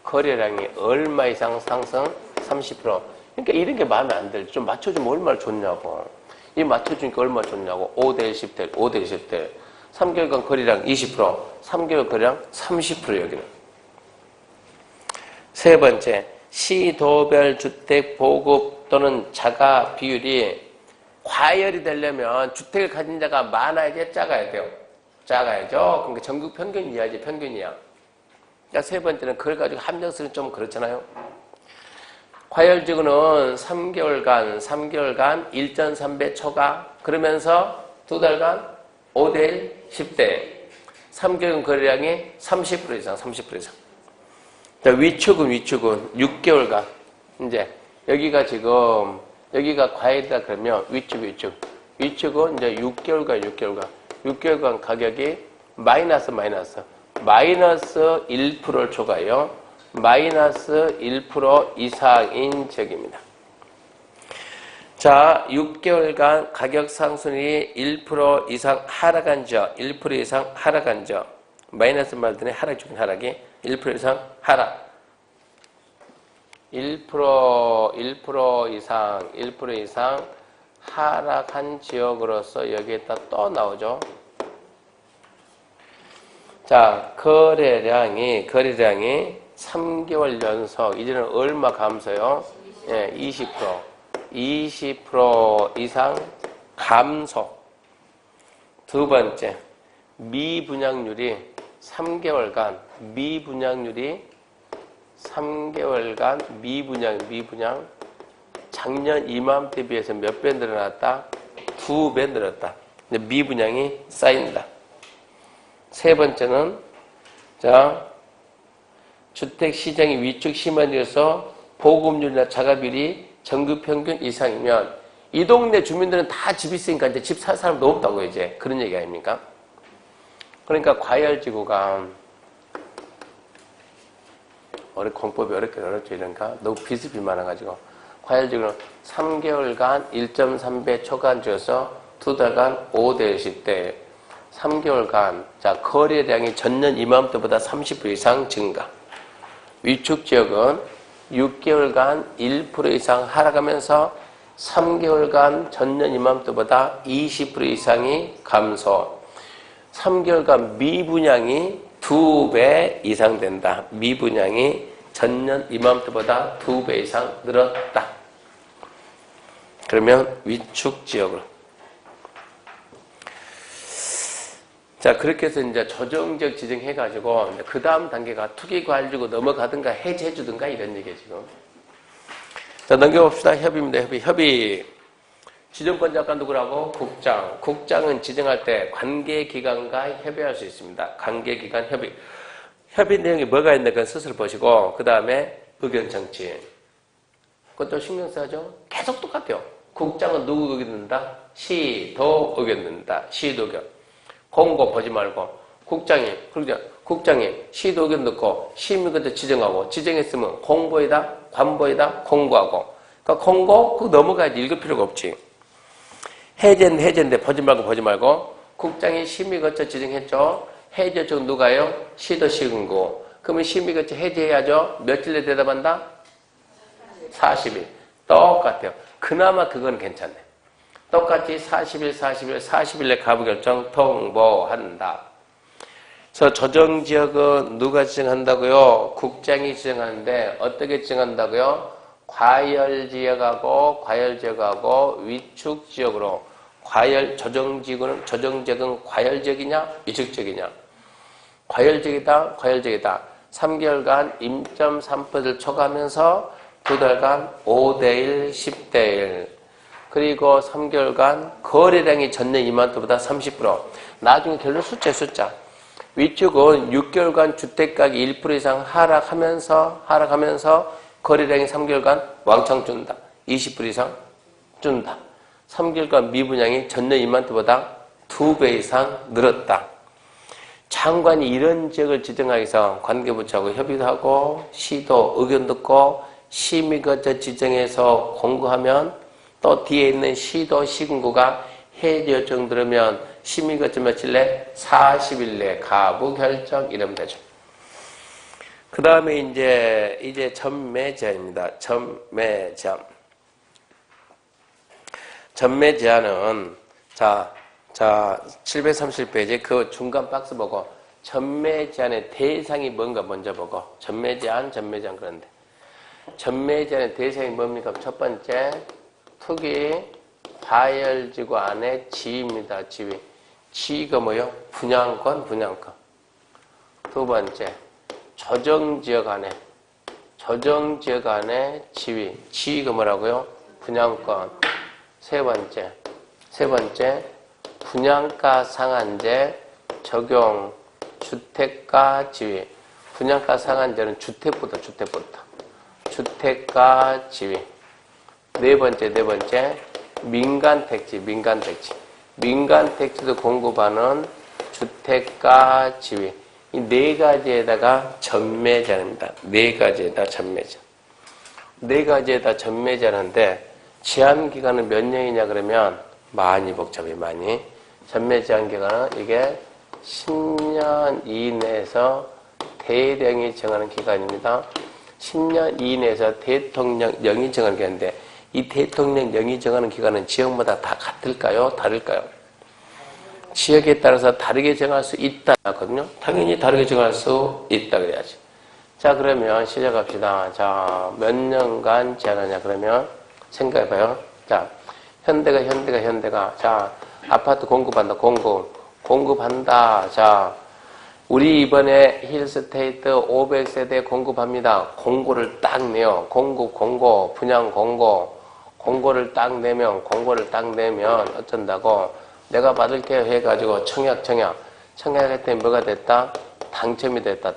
거래량이 얼마 이상 상승? 30%. 그러니까 이런 게 마음에 안 들지. 좀 맞춰주면 얼마나 좋냐고. 이 맞춰주니까 얼마나 좋냐고. 5대 1, 10대 1, 5대 1, 10대 1. 3개월간 거래량 20%, 3개월 거래량 30% 여기는. 세 번째, 시도별 주택 보급 또는 자가 비율이 과열이 되려면 주택을 가진 자가 많아야지 작아야 돼요. 작아야죠. 그러니까 전국 평균 이하지, 평균이야. 자, 세 번째는 그걸 가지고 함정수는 좀 그렇잖아요. 과열지구는 3개월간 1.3배 초과, 그러면서 2달간 5대1, 10대 3개월 거래량이 30% 이상, 30% 이상. 자, 위축은 6개월간. 이제, 여기가 지금, 여기가 과열이다 그러면 위축은 이제 6개월간 가격이 마이너스 1%를 초과해요. 마이너스 1% 이상인 지역입니다. 자, 6개월간 가격 상승률이 1% 이상 하락한 지역, 1% 이상 하락한 지역. 마이너스 말더니 하락 중인 하락이 1% 이상 하락. 1% 이상 하락한 지역으로서 여기에다 또 나오죠. 자, 거래량이 3개월 연속, 이제는 얼마 감소요? 예, 20% 이상 감소. 두 번째, 미분양률이 3개월간 미분양 작년 이맘때 비해서 몇 배 늘어났다? 2배 늘었다. 미분양이 쌓인다. 세 번째는, 자, 주택시장이 위축 심해져서 보급률이나 자가비율이 전국 평균 이상이면 이 동네 주민들은 다 집 있으니까 이제 집 살 사람도 없다고 이제 그런 얘기 아닙니까? 그러니까 과열지구가 공법이 어렵죠. 이러니까 너무 비습이 많아가지고 과열지구는 3개월간 1.3배 초과주어서 2달간 5대 10대 3개월간 자 거래량이 전년 이맘때보다 30% 이상 증가. 위축지역은 6개월간 1% 이상 하락하면서 3개월간 전년 이맘때보다 20% 이상이 감소. 3개월간 미분양이 2배 이상 된다. 미분양이 전년 이맘때보다 2배 이상 늘었다. 그러면 위축지역으로. 자, 그렇게 해서 이제 조정적 지정해가지고, 그 다음 단계가 투기과열지구 넘어가든가 해제해주든가 이런 얘기예요, 지금. 자, 넘겨봅시다. 협의입니다, 협의. 지정권자가 누구라고? 국장. 국장은 지정할 때 관계기관과 협의할 수 있습니다. 관계기관 협의. 협의 내용이 뭐가 있는데 그건 스스로 보시고, 그 다음에 의견 정치. 그것도 신경 써야죠. 계속 똑같아요. 국장은 누구 의견 듣는다? 시도 의견 듣는다. 시도 의견. 공고 보지 말고 국장이 시도 의견 듣고 시민한테 지정하고 지정했으면 공보이다 관보이다 공고하고 그러니까 공고 그거 넘어가야지 읽을 필요가 없지. 해제인데 보지 말고 국장이 심의 거쳐 지정했죠. 해제 쪽 누가요? 시도 시군구. 그러면 심의 거쳐 해제해야죠. 며칠에 대답한다? 40일. 똑같아요. 그나마 그건 괜찮네. 똑같이 40일에 가부 결정 통보한다. 그래서 조정지역은 누가 지정한다고요? 국장이 지정하는데 어떻게 지정한다고요? 과열지역하고 위축지역으로. 조정지역은 과열지역이냐 위축지역이냐? 과열지역이다. 3개월간 1.3%를 초과하면서 2달간 5대1, 10대1 그리고 3개월간 거래량이 전년 이맘때보다 30%. 나중에 결론 숫자. 위축은 6개월간 주택가격이 1% 이상 하락하면서 거래량이 3개월간 왕창 준다. 20% 이상 준다. 3개월간 미분양이 전년 이맘때보다 2배 이상 늘었다. 장관이 이런 지역을 지정하기 위해서 관계부처하고 협의도 하고 시도 의견 듣고 심의 거쳐 지정해서 공고하면 또 뒤에 있는 시도 시군구가 해제 요청 들으면 심의 거쳐 며칠 내 40일 내 가부 결정 이러면 되죠. 그 다음에 이제 전매제한입니다. 전매제한은 자 730페이지 그 중간 박스 보고 전매제한의 대상이 뭔가 먼저 보고 전매제한 그런데 전매제한의 대상이 뭡니까? 첫 번째, 투기, 과열지구 안에 지위입니다. 지위. 지위가 뭐요? 분양권, 분양권. 두 번째, 조정지역 안에 지위. 지위가 뭐라고요? 분양권. 세 번째, 분양가 상한제 적용 주택가 지위. 분양가 상한제는 주택부터. 주택가 지위. 네 번째, 민간택지. 민간택지도 공급하는 주택가 지위. 이 네 가지에다가 전매제한입니다. 네 가지에다 전매제한인데, 제한 기간은 몇 년이냐 그러면, 많이 복잡해, 많이. 전매 제한 기간은 이게 10년 이내에서 대령이 정하는 기간입니다. 10년 이내에서 대통령령이 정하는 기간인데, 이 대통령령이 정하는 기간은 지역마다 다 같을까요? 다를까요? 지역에 따라서 다르게 정할 수 있다 하거든요. 당연히 다르게 정할 수 있다 그래야지. 자, 그러면 시작합시다. 자, 몇 년간 제한하냐 그러면 생각해봐요. 자, 현대가 자, 아파트 공급한다. 공급한다. 자, 우리 이번에 힐스테이트 500세대 공급합니다. 공고를 딱 내요. 분양 공고를 딱 내면 어쩐다고? 내가 받을게 해가지고 청약했더니 뭐가 됐다? 당첨이 됐다.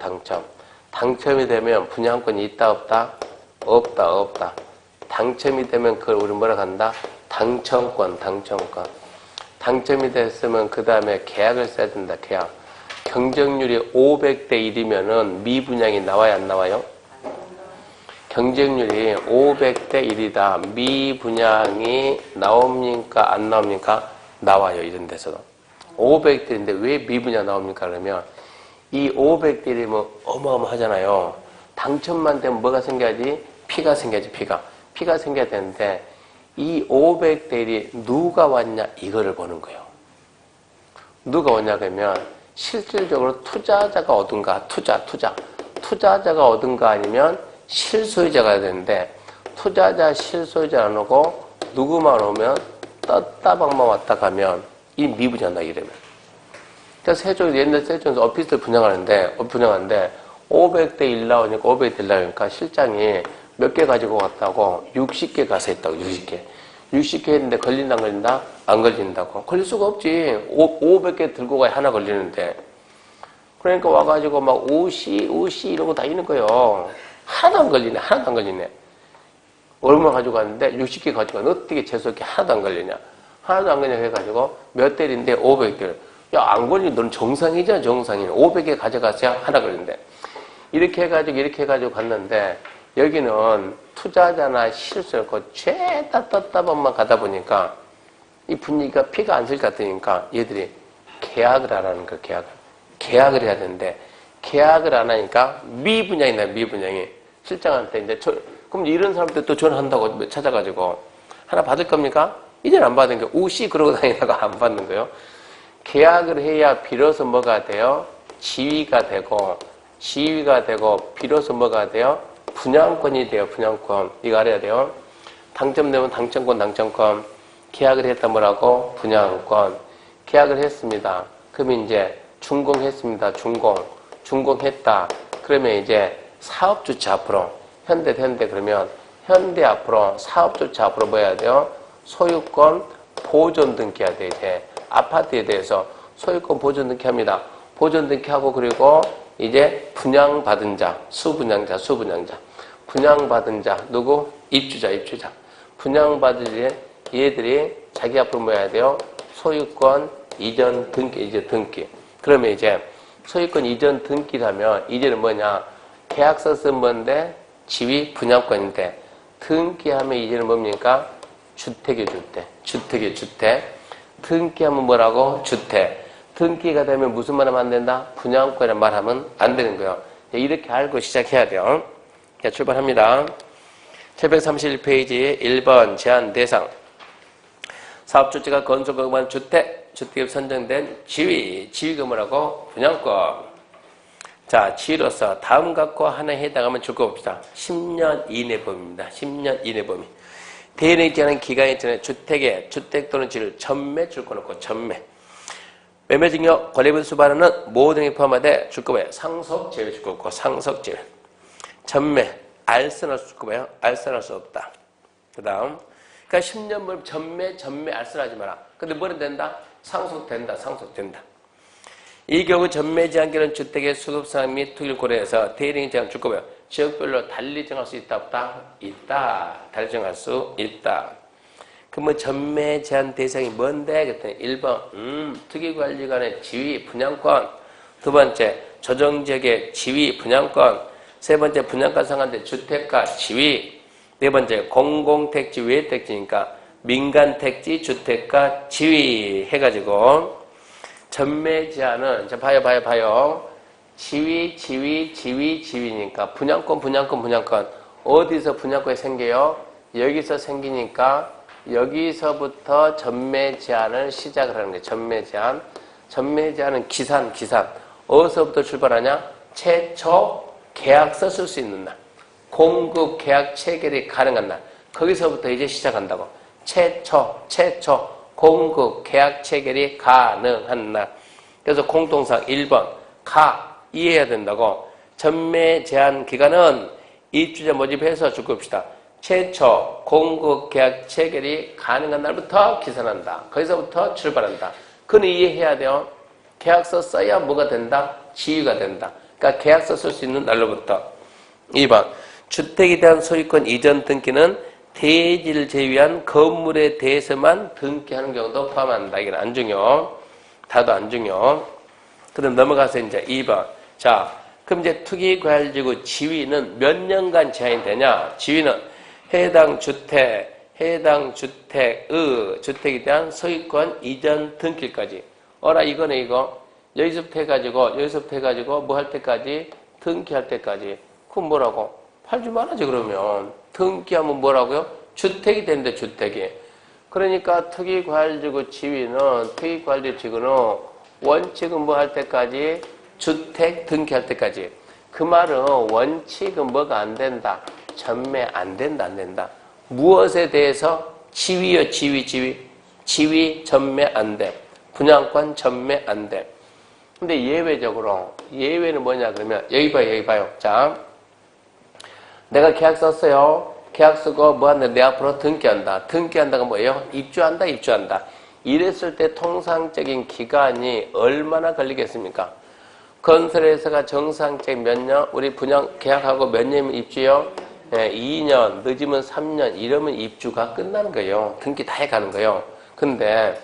당첨이 되면 분양권이 있다 없다? 없다. 당첨이 되면 그걸 우리 뭐라 한다? 당첨권. 당첨이 됐으면 그 다음에 계약을 써야 된다. 계약. 경쟁률이 500대 1이면은 미분양이 나와요, 안 나와요? 경쟁률이 500대 1이다. 미분양이 나옵니까? 안 나옵니까? 나와요, 이런 데서도. 500대 1인데 왜 미분양 나옵니까? 그러면 이 500대 1이면 어마어마하잖아요. 당첨만 되면 뭐가 생겨야지? 피가 생겨야지, 피가 생겨야 되는데, 이 500대 1이 누가 왔냐? 이거를 보는 거예요. 누가 왔냐? 그러면, 실질적으로 투자자가 얻은가? 투자자가 얻은가 아니면 실소유자가 되는데, 투자자, 실소유자 안 오고, 누구만 오면, 떴다방만 왔다 가면, 이 미분양다, 이러면. 그러니까 옛날 세종에서 오피스텔 분양하는데, 500대 1 나오니까 실장이 몇 개 가지고 갔다고? 60개 가서 했다고, 60개. 60개 했는데 걸린다, 안 걸린다? 안 걸린다고. 걸릴 수가 없지. 500개 들고 가야 하나 걸리는데. 그러니까 와가지고 막 우시 이러고 다니는 거예요. 하나도 안 걸리네. 얼마 가지고 갔는데 60개 가지고 갔는데 어떻게 재수없게 하나도 안 걸리냐. 해가지고 몇 대인데 500개. 야, 안 걸리니 넌 정상이잖아, 정상인. 500개 가져갔어야 하나 걸린대. 이렇게 해가지고 갔는데, 여기는 투자자나 실수였고, 죄다 떴다방만 가다 보니까, 이 분위기가 피가 안 쓸 것 같으니까, 얘들이 계약을 하라는 거예요, 계약을 해야 되는데, 계약을 안 하니까, 미분양이. 실장한테 이제, 그럼 이런 사람들 또 전화한다고 찾아가지고, 하나 받을 겁니까? 이제는 안 받는 거예요. 우시 그러고 다니다가 안 받는 거예요. 계약을 해야 비로소 뭐가 돼요? 지위가 되고 비로소 뭐가 돼요? 분양권이 돼요, 분양권. 이거 알아야 돼요. 당첨되면 당첨권. 계약을 했다 뭐라고? 분양권. 계약을 했습니다. 그러면 이제 준공했습니다, 준공했다. 그러면 이제 사업주체 앞으로, 현대 그러면 현대 앞으로, 사업주체 앞으로 뭐 해야 돼요? 소유권 보존 등기해야 돼, 이제. 아파트에 대해서 소유권 보존 등기합니다. 보존 등기하고 그리고 이제 분양받은 자, 수분양자. 분양받은 자, 누구? 입주자. 분양받은 얘들이 자기 앞으로 뭐 해야 돼요? 소유권 이전 등기. 그러면 이제 소유권 이전 등기라면 이제는 뭐냐? 계약서 쓴 뭔데? 지위 분양권인데 등기하면 이제는 뭡니까? 주택. 등기하면 뭐라고? 주택. 등기가 되면 무슨 말 하면 안 된다? 분양권이라는 말 하면 안 되는 거예요. 이렇게 알고 시작해야 돼요. 자, 출발합니다. 731페이지 1번 제한 대상. 사업주체가 건설공급한 주택에 선정된 지위가 뭐라고? 분양권. 자, 지위로서 다음 것과 하나에 해당하면 줄거봅시다. 10년 이내 범위입니다. 10년 이내 범위. 대인에 제한한 기간이 있잖아요. 주택에 주택 또는 지를 전매 줄거놓고 전매. 매매증여 권리분수 반환은 모든 게 포함하되 줄거봐요. 상속 제외 줄거고 상속 제외. 전매 알선할 수 줄거봐요. 알선할 수 없다. 그 다음 그러니까 10년 범위 전매 알선하지 마라. 근데 뭐는 된다? 상속된다. 상속된다. 이 경우 전매 제한기는 주택의 수급상황 및 투기를 고려해서 대리인이 제한 줄거봐요. 지역별로 달리 정할 수 있다 없다? 있다. 달리 정할 수 있다. 그러면 전매 제한 대상이 뭔데? 그랬더니 1번 투기관리관의 지위 분양권, 두 번째 조정지역의 지위 분양권, 세 번째 분양가 상한대 주택가 지위, 네 번째 공공택지 외택지니까 민간택지 주택가 지위 해가지고 전매 제한은 자 봐요. 지위니까 분양권 어디서 분양권이 생겨요? 여기서 생기니까 여기서부터 전매 제한을 시작을 하는 거예요. 전매 제한은 기산 어디서부터 출발하냐? 최초 계약서 쓸 수 있는 날, 공급 계약 체결이 가능한 날, 거기서부터 이제 시작한다고. 최초 공급 계약 체결이 가능한 날. 그래서 공통상 1번 이해해야 된다고. 전매 제한 기간은 입주자 모집해서 줄겁시다. 최초 공급 계약 체결이 가능한 날부터 기산한다. 거기서부터 출발한다. 그건 이해해야 돼요. 계약서 써야 뭐가 된다? 지위가 된다. 그러니까 계약서 쓸 수 있는 날로부터. 2번 주택에 대한 소유권 이전 등기는 대지를 제외한 건물에 대해서만 등기하는 경우도 포함한다. 이건 안 중요. 다도 안 중요. 그럼 넘어가서 이제 2번. 자, 그럼 이제 투기과열지구 지위는 몇 년간 제한이 되냐? 지위는 해당 주택의 주택에 대한 소유권 이전 등기까지. 이거네, 이거. 여기서부터 해가지고 뭐 할 때까지? 등기할 때까지. 그럼 뭐라고? 팔지 말아야지, 그러면. 등기하면 뭐라고요? 주택이 된대, 주택이. 그러니까 투기과열지구 투기관리지구는 원칙은 뭐 할 때까지? 주택 등기할 때까지. 그 말은 원칙은 뭐가 안 된다? 전매 안 된다. 무엇에 대해서? 지위요, 지위 전매 안 돼. 분양권 전매 안 돼. 근데 예외는 뭐냐, 그러면, 여기 봐요. 자, 내가 계약 썼어요. 계약 쓰고 뭐 하는데 내 앞으로 등기한다. 등기한다가 뭐예요? 입주한다. 이랬을 때 통상적인 기간이 얼마나 걸리겠습니까? 건설회사가 정상적인 몇 년? 우리 분양 계약하고 몇 년이면 입주요? 2년, 늦으면 3년, 이러면 입주가 끝나는 거예요. 등기 다 해가는 거예요. 근데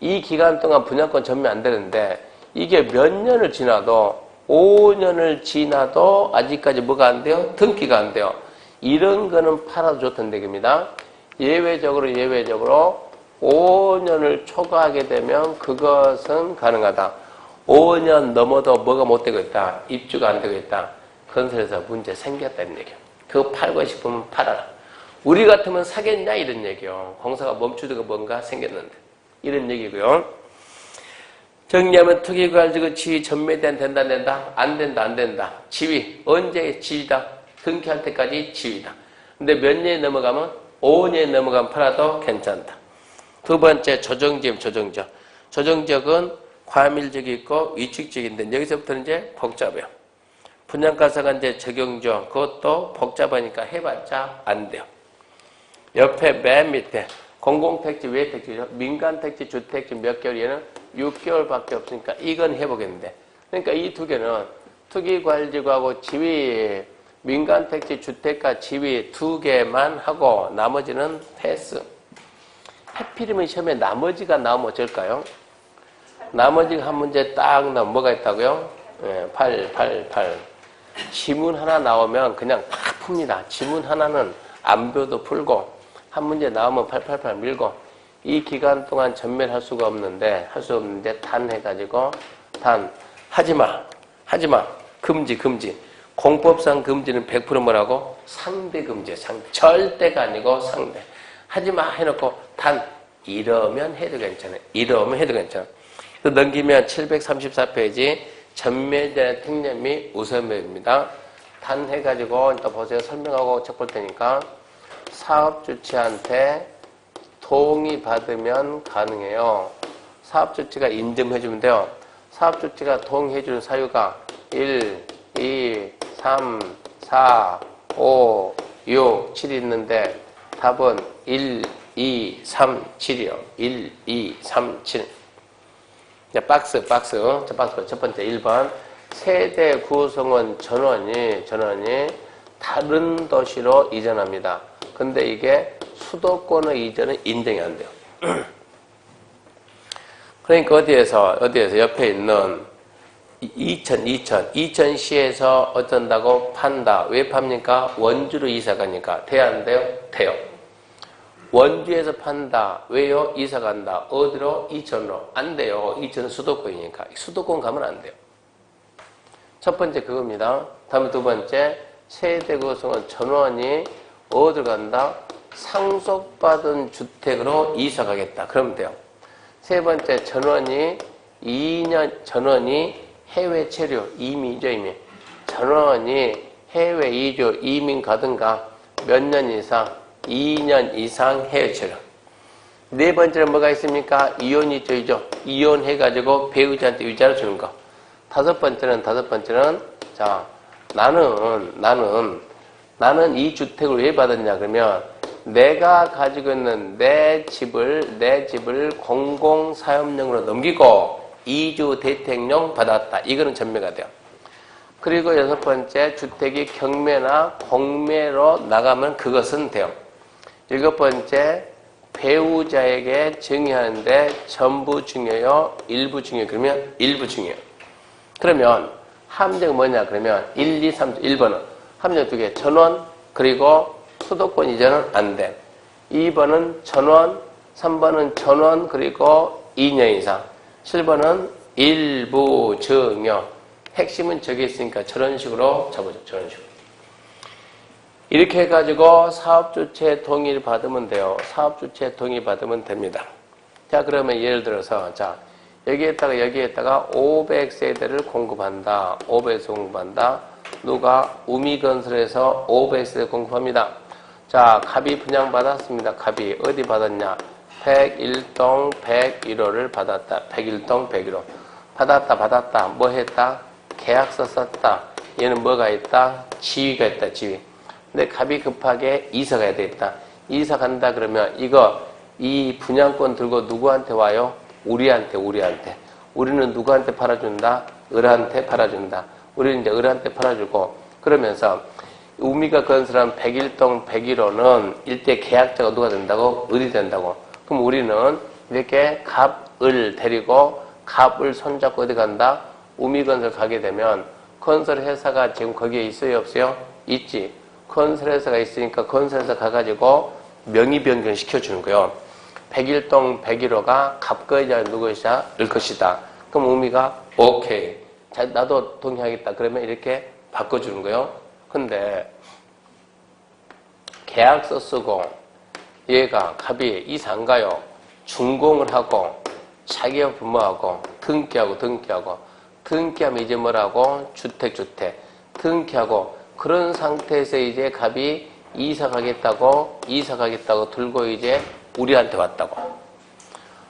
이 기간 동안 분양권 전매 안 되는데 이게 몇 년을 지나도 5년을 지나도 아직까지 뭐가 안 돼요? 등기가 안 돼요. 이런 거는 팔아도 좋다는 얘기입니다. 예외적으로 5년을 초과하게 되면 그것은 가능하다. 5년 넘어도 뭐가 못 되고 있다. 입주가 안 되고 있다. 건설에서 문제 생겼다는 얘기예요. 그거 팔고 싶으면 팔아라. 우리 같으면 사겠냐 이런 얘기요. 공사가 멈추다가 뭔가 생겼는데 이런 얘기고요. 정리하면 투기과열지구 지위 전매대한 된다 안 된다? 안 된다. 지위 언제 지위다? 등기할 때까지 지위다. 근데 몇 년이 넘어가면 5년이 넘어가면 팔아도 괜찮다. 두 번째 조정지역. 조정지역은 과밀지역이 있고 위축지역인데 여기서부터는 이제 복잡해요. 분양가사가 이제 적용죠. 그것도 복잡하니까 해봤자 안 돼요. 옆에 맨 밑에 공공택지, 외택지죠. 민간택지, 주택지 몇 개월, 얘는 6개월밖에 없으니까 이건 해보겠는데. 그러니까 이 두 개는 투기과열지구하고 지위, 민간택지, 주택가, 지위 두 개만 하고 나머지는 패스. 하필이면 시험에 나머지가 나오면 어쩔까요? 나머지가 한 문제 딱 나오면 뭐가 있다고요? 8. 지문 하나 나오면 그냥 팍 풉니다. 지문 하나는 안배도 풀고 한 문제 나오면 8 밀고 이 기간 동안 전매를 할 수가 없는데 단 해가지고 하지마 금지 공법상 금지는 100% 뭐라고? 상대 금지예요. 절대가 아니고 상대. 하지마 해놓고 이러면 해도 괜찮아. 그래서 넘기면 734페이지 전매전의 특례 우선매입니다. 단 해가지고 일단 보세요. 설명하고 책 볼 테니까 사업주체한테 동의받으면 가능해요. 사업주체가 인증해주면 돼요. 사업주체가 동의해주는 사유가 1, 2, 3, 4, 5, 6, 7이 있는데 답은 1, 2, 3, 7이요. 1, 2, 3, 7. 자, 박스. 첫 번째 1번. 세대 구성원 전원이 다른 도시로 이전합니다. 근데 이게 수도권의 이전은 인정이 안 돼요. 그러니까 어디에서 옆에 있는 이천시에서 어쩐다고 판다. 왜 팝니까? 원주로 이사 가니까. 돼야 안 돼요? 돼요. 원주에서 판다. 왜요? 이사 간다. 어디로? 이천으로. 안 돼요. 이천은 수도권이니까. 수도권 가면 안 돼요. 첫 번째 그겁니다. 다음에 두 번째, 세대 구성원 전원이 어디로 간다? 상속받은 주택으로 이사 가겠다. 그러면 돼요. 세 번째, 전원이 해외 체류, 이민이죠, 이민. 전원이 해외 이주, 이민 가든가 몇 년 이상, 2년 이상 해외 체류. 네 번째는 뭐가 있습니까? 이혼이죠. 이혼해가지고 배우자한테 위자료 주는 거. 다섯 번째는, 자, 나는 이 주택을 왜 받았냐, 그러면, 내가 가지고 있는 내 집을 공공사업용으로 넘기고, 이주 대택용 받았다. 이거는 전매가 돼요. 그리고 여섯 번째, 주택이 경매나 공매로 나가면 그것은 돼요. 일곱 번째, 배우자에게 증여하는데 전부 중요해요? 일부 중요해요? 그러면 일부 중요해요. 그러면 함정은 뭐냐? 그러면 1, 2, 3, 1번은 함정 두 개. 전원 그리고 수도권 이전은 안 돼. 2번은 전원, 3번은 전원 그리고 2년 이상. 7번은 일부 증여. 핵심은 저기 있으니까 저런 식으로 잡아줘. 저런 식으로. 이렇게 해가지고 사업주체 동의를 받으면 돼요. 사업주체 동의 받으면 됩니다. 자, 그러면 예를 들어서 자, 여기에다가 500세대를 공급한다. 500세대 공급한다. 누가? 우미건설에서 500세대 공급합니다. 자, 갑이 분양받았습니다. 갑이 어디 받았냐? 101동 101호를 받았다. 101동 101호. 받았다. 뭐 했다? 계약서 썼다. 얘는 뭐가 있다? 지위가 있다. 지위. 근데 갑이 급하게 이사 가야 되겠다. 이사 간다 그러면 이 분양권 들고 누구한테 와요? 우리한테. 우리는 누구한테 팔아준다? 을한테 팔아준다. 우리는 이제 을한테 팔아주고, 그러면서 우미가 건설한 101동 101호는 일대 계약자가 누가 된다고? 을이 된다고. 그럼 우리는 이렇게 갑을 데리고 갑을 손잡고 어디 간다? 우미건설 가게 되면 건설회사가 지금 거기에 있어요? 없어요? 있지. 건설회사가 있으니까 건설회사 가가지고 명의 변경 시켜주는 거예요. 101동 101호가 갑거이자 누구이자 을 것이다. 그럼 우미가 오케이. 자, 나도 동의하겠다. 그러면 이렇게 바꿔주는 거예요. 근데 계약서 쓰고 얘가 갑이 이사 안 가요. 준공을 하고 자기가 부모하고 등기하면 이제 뭐라고? 주택. 등기하고 그런 상태에서 이제 갑이 이사 가겠다고 들고 이제 우리한테 왔다고.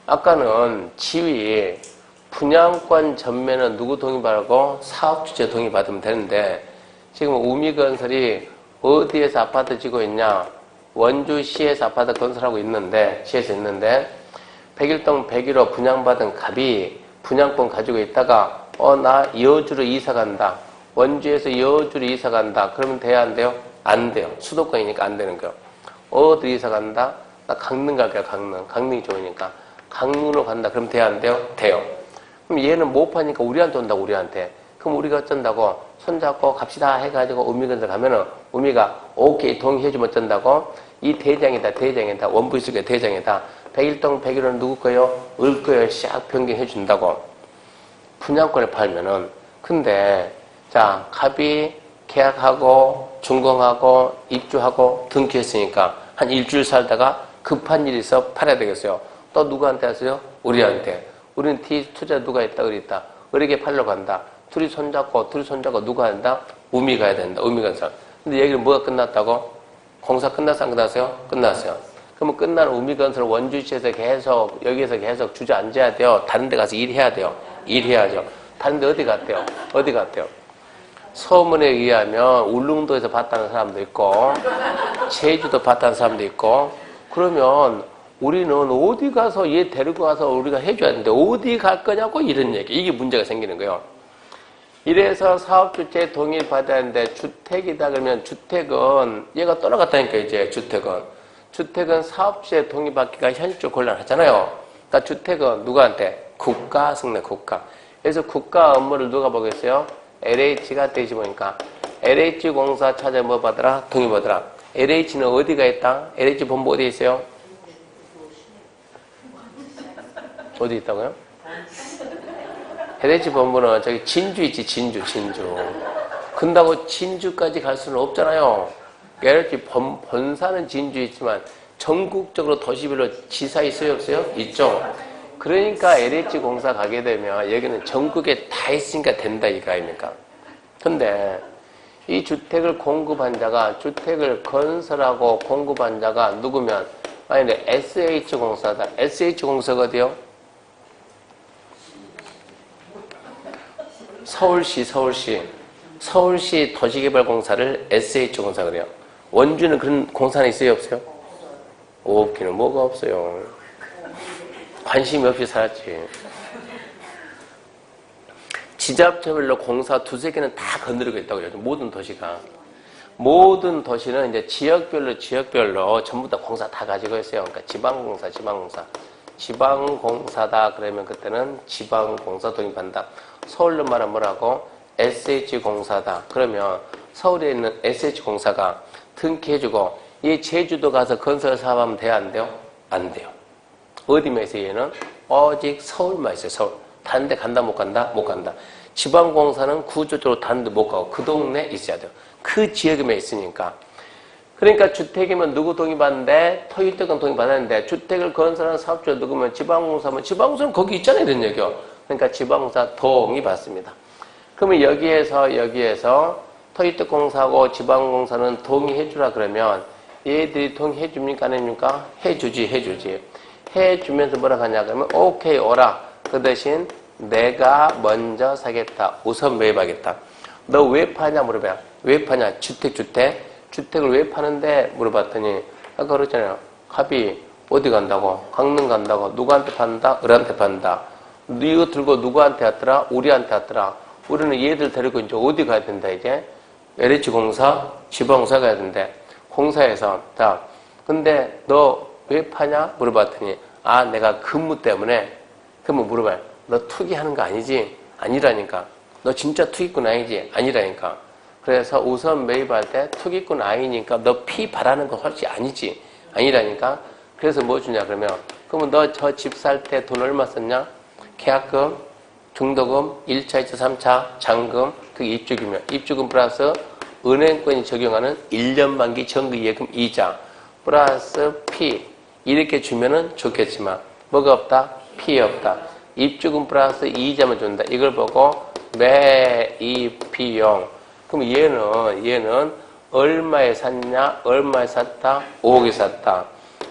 아까는 지위, 분양권 전매는 누구 동의받고? 사업주체 동의받으면 되는데 지금 우미건설이 어디에서 아파트 지고 있냐? 원주시에서 아파트 건설하고 있는데 101동 101호 분양받은 갑이 분양권 가지고 있다가 나 여주로 이사 간다. 원주에서 여주로 이사 간다. 그러면 돼야 안 돼요? 안 돼요. 수도권이니까 안 되는 거예요. 어디 이사 간다? 나 강릉 갈게요. 강릉이 좋으니까. 강릉으로 간다. 그럼 돼야 안 돼요? 돼요. 그럼 얘는 못 파니까 우리한테 온다고, 우리한테. 그럼 우리가 어쩐다고? 손잡고 갑시다 해가지고 우미건설 가면은 우미가 오케이 동의해주면 어쩐다고? 이 대장이다. 원부 있을 게 대장이다. 101동 101호는 누구 거요? 을 거요. 싹 변경해준다고. 분양권을 팔면은. 근데 자, 갑이 계약하고 준공하고 입주하고 등기했으니까 한 일주일 살다가 급한 일이 있어 팔아야 되겠어요. 또 누구한테 하세요? 우리한테. 우리는 투자 누가 있다? 을이 있다. 을에게 팔러 간다. 둘이 손잡고 누가 한다? 우미 가야 된다. 우미 간 사람. 근데 얘기는 뭐가 끝났다고? 공사 끝났어 안 끝났어요? 끝났어요. 그러면 끝나는 우미건설 원주시에서 계속 여기에서 계속 주저앉아야 돼요. 다른 데 가서 일해야 돼요. 일해야죠. 다른 데 어디 갔대요? 어디 갔대요? 소문에 의하면 울릉도에서 봤다는 사람도 있고 제주도 봤다는 사람도 있고 그러면 우리는 어디 가서 얘 데리고 가서 우리가 해줘야 되는데 어디 갈 거냐고 이런 얘기. 이게 문제가 생기는 거예요. 이래서 사업주체 동의를 받아야 하는데 주택이다 그러면 주택은 얘가 떠나갔다니까 이제 주택은 사업주체 동의받기가 현실적으로 곤란하잖아요. 그러니까 주택은 누구한테? 국가 승낙 국가. 그래서 국가 업무를 누가 보겠어요? LH가 되지 보니까 LH공사 찾아 뭐 받으라? 동의 받으라. LH는 어디가 있다? LH 본부 어디에 있어요? 어디 있다고요? LH 본부는 저기 진주 있지, 진주. 근다고 진주까지 갈 수는 없잖아요. LH 본사는 진주에 있지만 전국적으로 도시별로 지사 있어요, 없어요? 있죠. 그러니까 LH 공사 가게 되면 여기는 전국에 다 있으니까 된다 이거 아닙니까? 근데 이 주택을 공급한 자가 주택을 건설하고 공급한 자가 누구면 만약에 SH공사다. SH공사가 어디요? 서울시 도시개발공사를 SH공사 그래요. 원주는 그런 공사는 있어요, 없어요? 없기는 뭐가 없어요. 관심이 없이 살았지. 지자체별로 공사 두세 개는 다 건드리고 있다고 그래요. 모든 도시가. 모든 도시는 이제 지역별로 전부 다 공사 다 가지고 있어요. 그러니까 지방공사다 그러면 그때는 지방공사 동의받는다. 서울로 말하면 뭐라고? SH공사다. 그러면 서울에 있는 SH공사가 등기해주고 이 제주도 가서 건설 사업하면 돼요? 안 돼요? 안 돼요. 어디만 있어요 얘는? 오직 서울만 있어요. 서울. 다른 데 간다 못 간다? 못 간다. 지방공사는 구조적으로 다른 데 못 가고 그 동네에 있어야 돼요. 그 지역에만 있으니까. 그러니까 주택이면 누구 동의받는데 토유택은 동의받았는데 주택을 건설하는 사업주가 누구면 지방공사면 지방공사는 거기 있잖아요. 이런 얘기요. 그러니까 지방공사 동의받습니다. 그러면 여기에서 토유택공사하고 지방공사는 동의해주라 그러면 얘들이 동의해줍니까 안 해줍니까? 해주지. 해주면서 뭐라 하냐 그러면 오케이 오라. 그 대신 내가 먼저 사겠다. 우선 매입하겠다. 너 왜 파냐 물어봐요. 왜 파냐? 주택을 왜 파는데 물어봤더니 아까 그랬잖아요. 갑이 어디 간다고? 강릉 간다고. 누구한테 판다? 을한테 판다. 이거 들고 누구한테 왔더라? 우리한테 왔더라. 우리는 얘들 데리고 이제 어디 가야 된다 이제? LH공사, 지방공사 가야 된대. 공사에서 자, 근데 너 왜 파냐? 물어봤더니 아 내가 근무 때문에. 그러면 물어봐요. 너 투기하는 거 아니지? 아니라니까. 너 진짜 투기꾼 아니지? 아니라니까. 그래서 우선 매입할 때 투기꾼 아니니까 너 피 바라는 거 솔직히 아니지? 아니라니까. 그래서 뭐 주냐 그러면 그러면 너 저 집 살 때 돈 얼마 썼냐? 계약금, 중도금, 1차, 2차, 3차, 잔금, 그게 입주금이야. 입주금 플러스 은행권이 적용하는 1년 만기 정기예금 이자 플러스 피 이렇게 주면은 좋겠지만 뭐가 없다? 피 없다. 입주금 플러스 이자만 준다. 이걸 보고 매입 비용. 그럼 얘는 얼마에 샀냐? 얼마에 샀다? 5억에 샀다.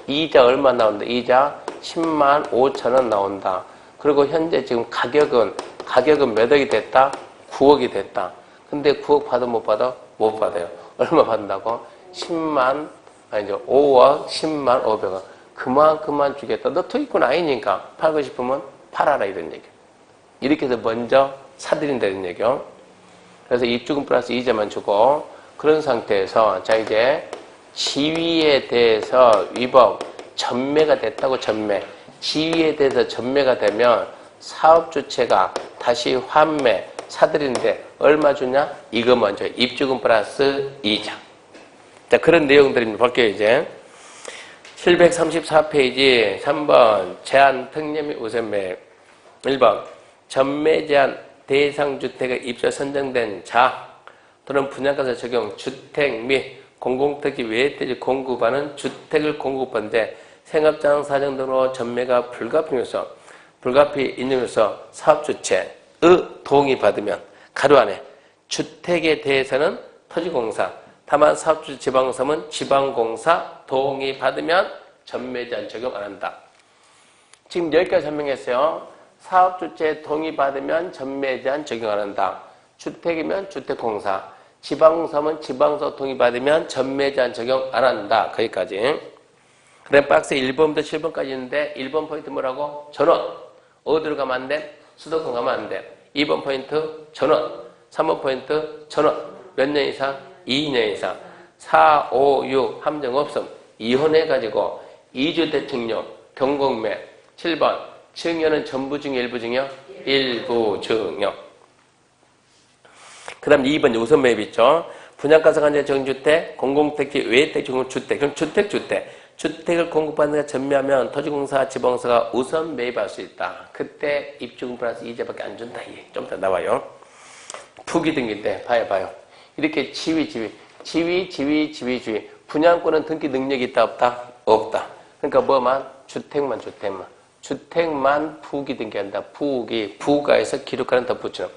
이자 얼마 나온다? 이자 10만 5천 원 나온다. 그리고 현재 지금 가격은 몇 억이 됐다? 9억이 됐다. 근데 9억 받아 못 받아? 못 받아요. 얼마 받는다고? 5억 10만 500원. 그만큼만 주겠다. 너 투기꾼 아니니까 팔고 싶으면 팔아라 이런 얘기. 이렇게 해서 먼저 사들인다는 얘기요. 그래서 입주금 플러스 이자만 주고 그런 상태에서 자 이제 지위에 대해서 위법 전매가 됐다고 전매. 지위에 대해서 전매가 되면 사업주체가 다시 환매 사들이는데 얼마 주냐? 이거 먼저 입주금 플러스 이자. 자 그런 내용들입니다. 볼게요 이제. 734페이지 3번 제한 특례 및 우선 매입 1번 전매 제한 대상주택에 입주 선정된 자 또는 분양가서 적용 주택 및 공공택지 외택지 공급하는 주택을 공급하는데 생업장 사정 등으로 전매가 불가피해서 인정해서 사업주체의 동의 받으면 가로 안에 주택에 대해서는 토지공사, 다만 사업주체 지방공사면 지방공사 동의받으면 전매제한 적용 안 한다. 지금 여기까지 설명했어요. 사업주체 동의받으면 전매제한 적용 안 한다. 주택이면 주택공사, 지방공사면 지방공사 동의받으면 전매제한 적용 안 한다. 거기까지. 그다음 박스에 1번부터 7번까지 있는데 1번 포인트 뭐라고? 전원. 어디로 가면 안 돼? 수도권 가면 안 돼. 2번 포인트 전원. 3번 포인트 전원. 몇 년 이상? 2년 이상. 4, 5, 6 함정 없음. 이혼해가지고 2주택 증여, 경공매. 7번 증여는 전부 증여, 일부 증여? 일부 증여. 그 다음 2번 우선 매입 있죠. 분양가서 간제 정주택, 공공택지, 외택지, 공공주택. 그럼 주택을 공급받는 데 전매하면 토지공사, 지방공사가 우선 매입할 수 있다. 그때 입주금 플러스 이자밖에 안 준다. 좀 이따 나와요. 부기 등기 때 봐요. 이렇게 지위. 분양권은 등기 능력이 있다 없다? 없다. 그러니까 뭐만? 주택만. 주택만 부기 등기한다. 부가에서 기록하는 덧붙이는.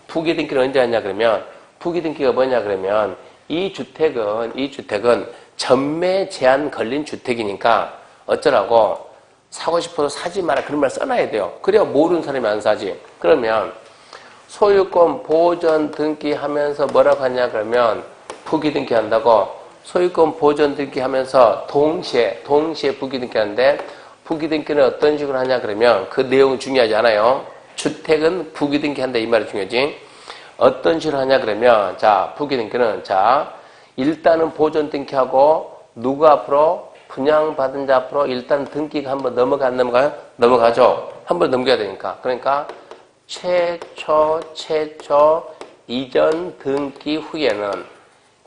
부기 등기는 언제 하냐 그러면 부기 등기가 뭐냐 그러면 이 주택은 전매 제한 걸린 주택이니까 어쩌라고 사고 싶어도 사지 마라 그런 말 써놔야 돼요. 그래야 모르는 사람이 안 사지. 그러면 소유권 보전 등기하면서 뭐라고 하냐 그러면 부기 등기한다고 소유권 보전 등기하면서 동시에 부기 등기하는데 부기 등기는 어떤 식으로 하냐 그러면 그 내용은 중요하지 않아요. 주택은 부기 등기한다 이 말이 중요하지. 어떤 식으로 하냐 그러면 자 부기 등기는 자 일단은 보전 등기하고 누구 앞으로 분양받은 자 앞으로 일단 등기가 한번 넘어가 안 넘어가요? 넘어가죠. 한번 넘겨야 되니까. 그러니까 최초 이전 등기 후에는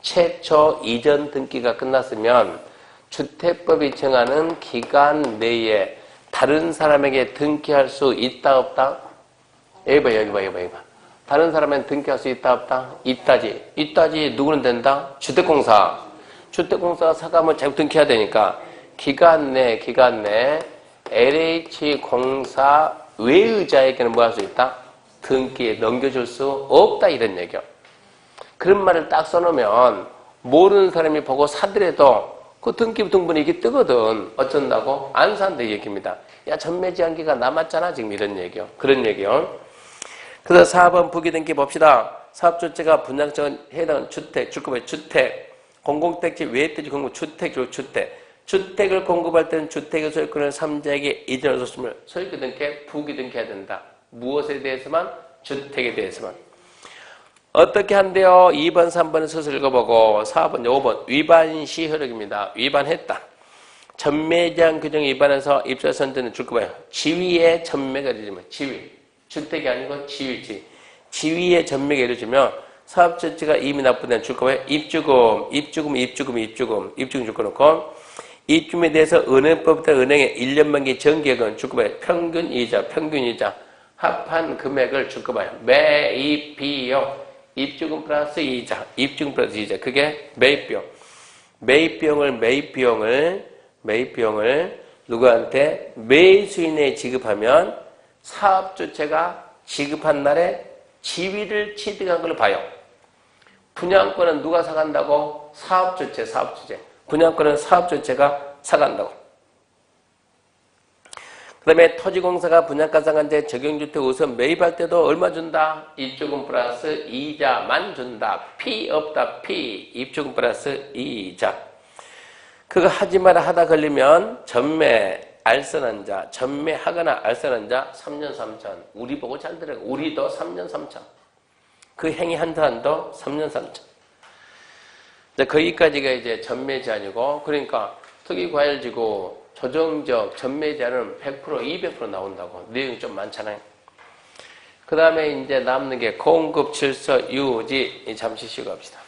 최초 이전 등기가 끝났으면 주택법이 정하는 기간 내에 다른 사람에게 등기할 수 있다 없다? 여기 봐. 다른 사람에게 등기할 수 있다 없다? 있다지. 누구는 된다? 주택공사가 사과하면 자꾸 등기해야 되니까 기간 내 LH공사 외의자에게는 뭐 할 수 있다? 등기에 넘겨줄 수 없다 이런 얘기요. 그런 말을 딱 써놓으면 모르는 사람이 보고 사더라도 그 등기 등본이 이게 뜨거든. 어쩐다고? 안 산다 이 얘기입니다. 야 전매제한기가 남았잖아 지금 이런 얘기요. 그런 얘기요. 그래서 4번 부기 등기 봅시다. 사업주체가 분양청은 해당 주택, 주급의 주택, 공공택지, 외택지, 공공주택, 주택을 공급할 때는 주택의 소유권을 3자에게 이전할 수 없음을 소유권 등기, 부기 등기해야 된다. 무엇에 대해서만? 주택에 대해서만. 어떻게 한대요? 2번, 3번은 서서 읽어보고 4번, 5번 위반 시 효력입니다. 위반했다. 전매제한 규정 위반해서 입주자 선정은 줄 거예요. 지위에 전매가 이루어지면 지위. 주택이 아니고 지위지. 지위에 전매가 이루어지면 사업주체가 이미 납부된 줄 거예요. 입주금 줄 거놓고 입주금에 대해서 은행법부터 은행에 1년 만기 정기액은 줄 거예요. 평균이자 합한 금액을 줄 거예요. 매입 비용 입주금 플러스 이자. 그게 매입비용. 매입비용을 누구한테? 매수인에 지급하면 사업주체가 지급한 날에 지위를 취득한 걸 봐요. 분양권은 누가 사간다고? 사업주체. 분양권은 사업주체가 사간다고. 그 다음에 토지공사가 분양가 상한제 적용주택 우선 매입할 때도 얼마 준다? 입주금 플러스 이자만 준다. 피 없다. 입주금 플러스 이자. 그거 하지 마라 하다 걸리면 전매하거나 알선한 자 3년 3천. 우리 보고 잘 들어요. 우리도 3년 3천. 그 행위 한 사람도 3년 3천. 거기까지가 이제 전매 제한이고, 그러니까 특이과열지구 조정적 전매 제한은 100%, 200% 나온다고. 내용이 좀 많잖아요. 그 다음에 이제 남는 게 공급 질서 유지. 잠시 쉬고 합시다.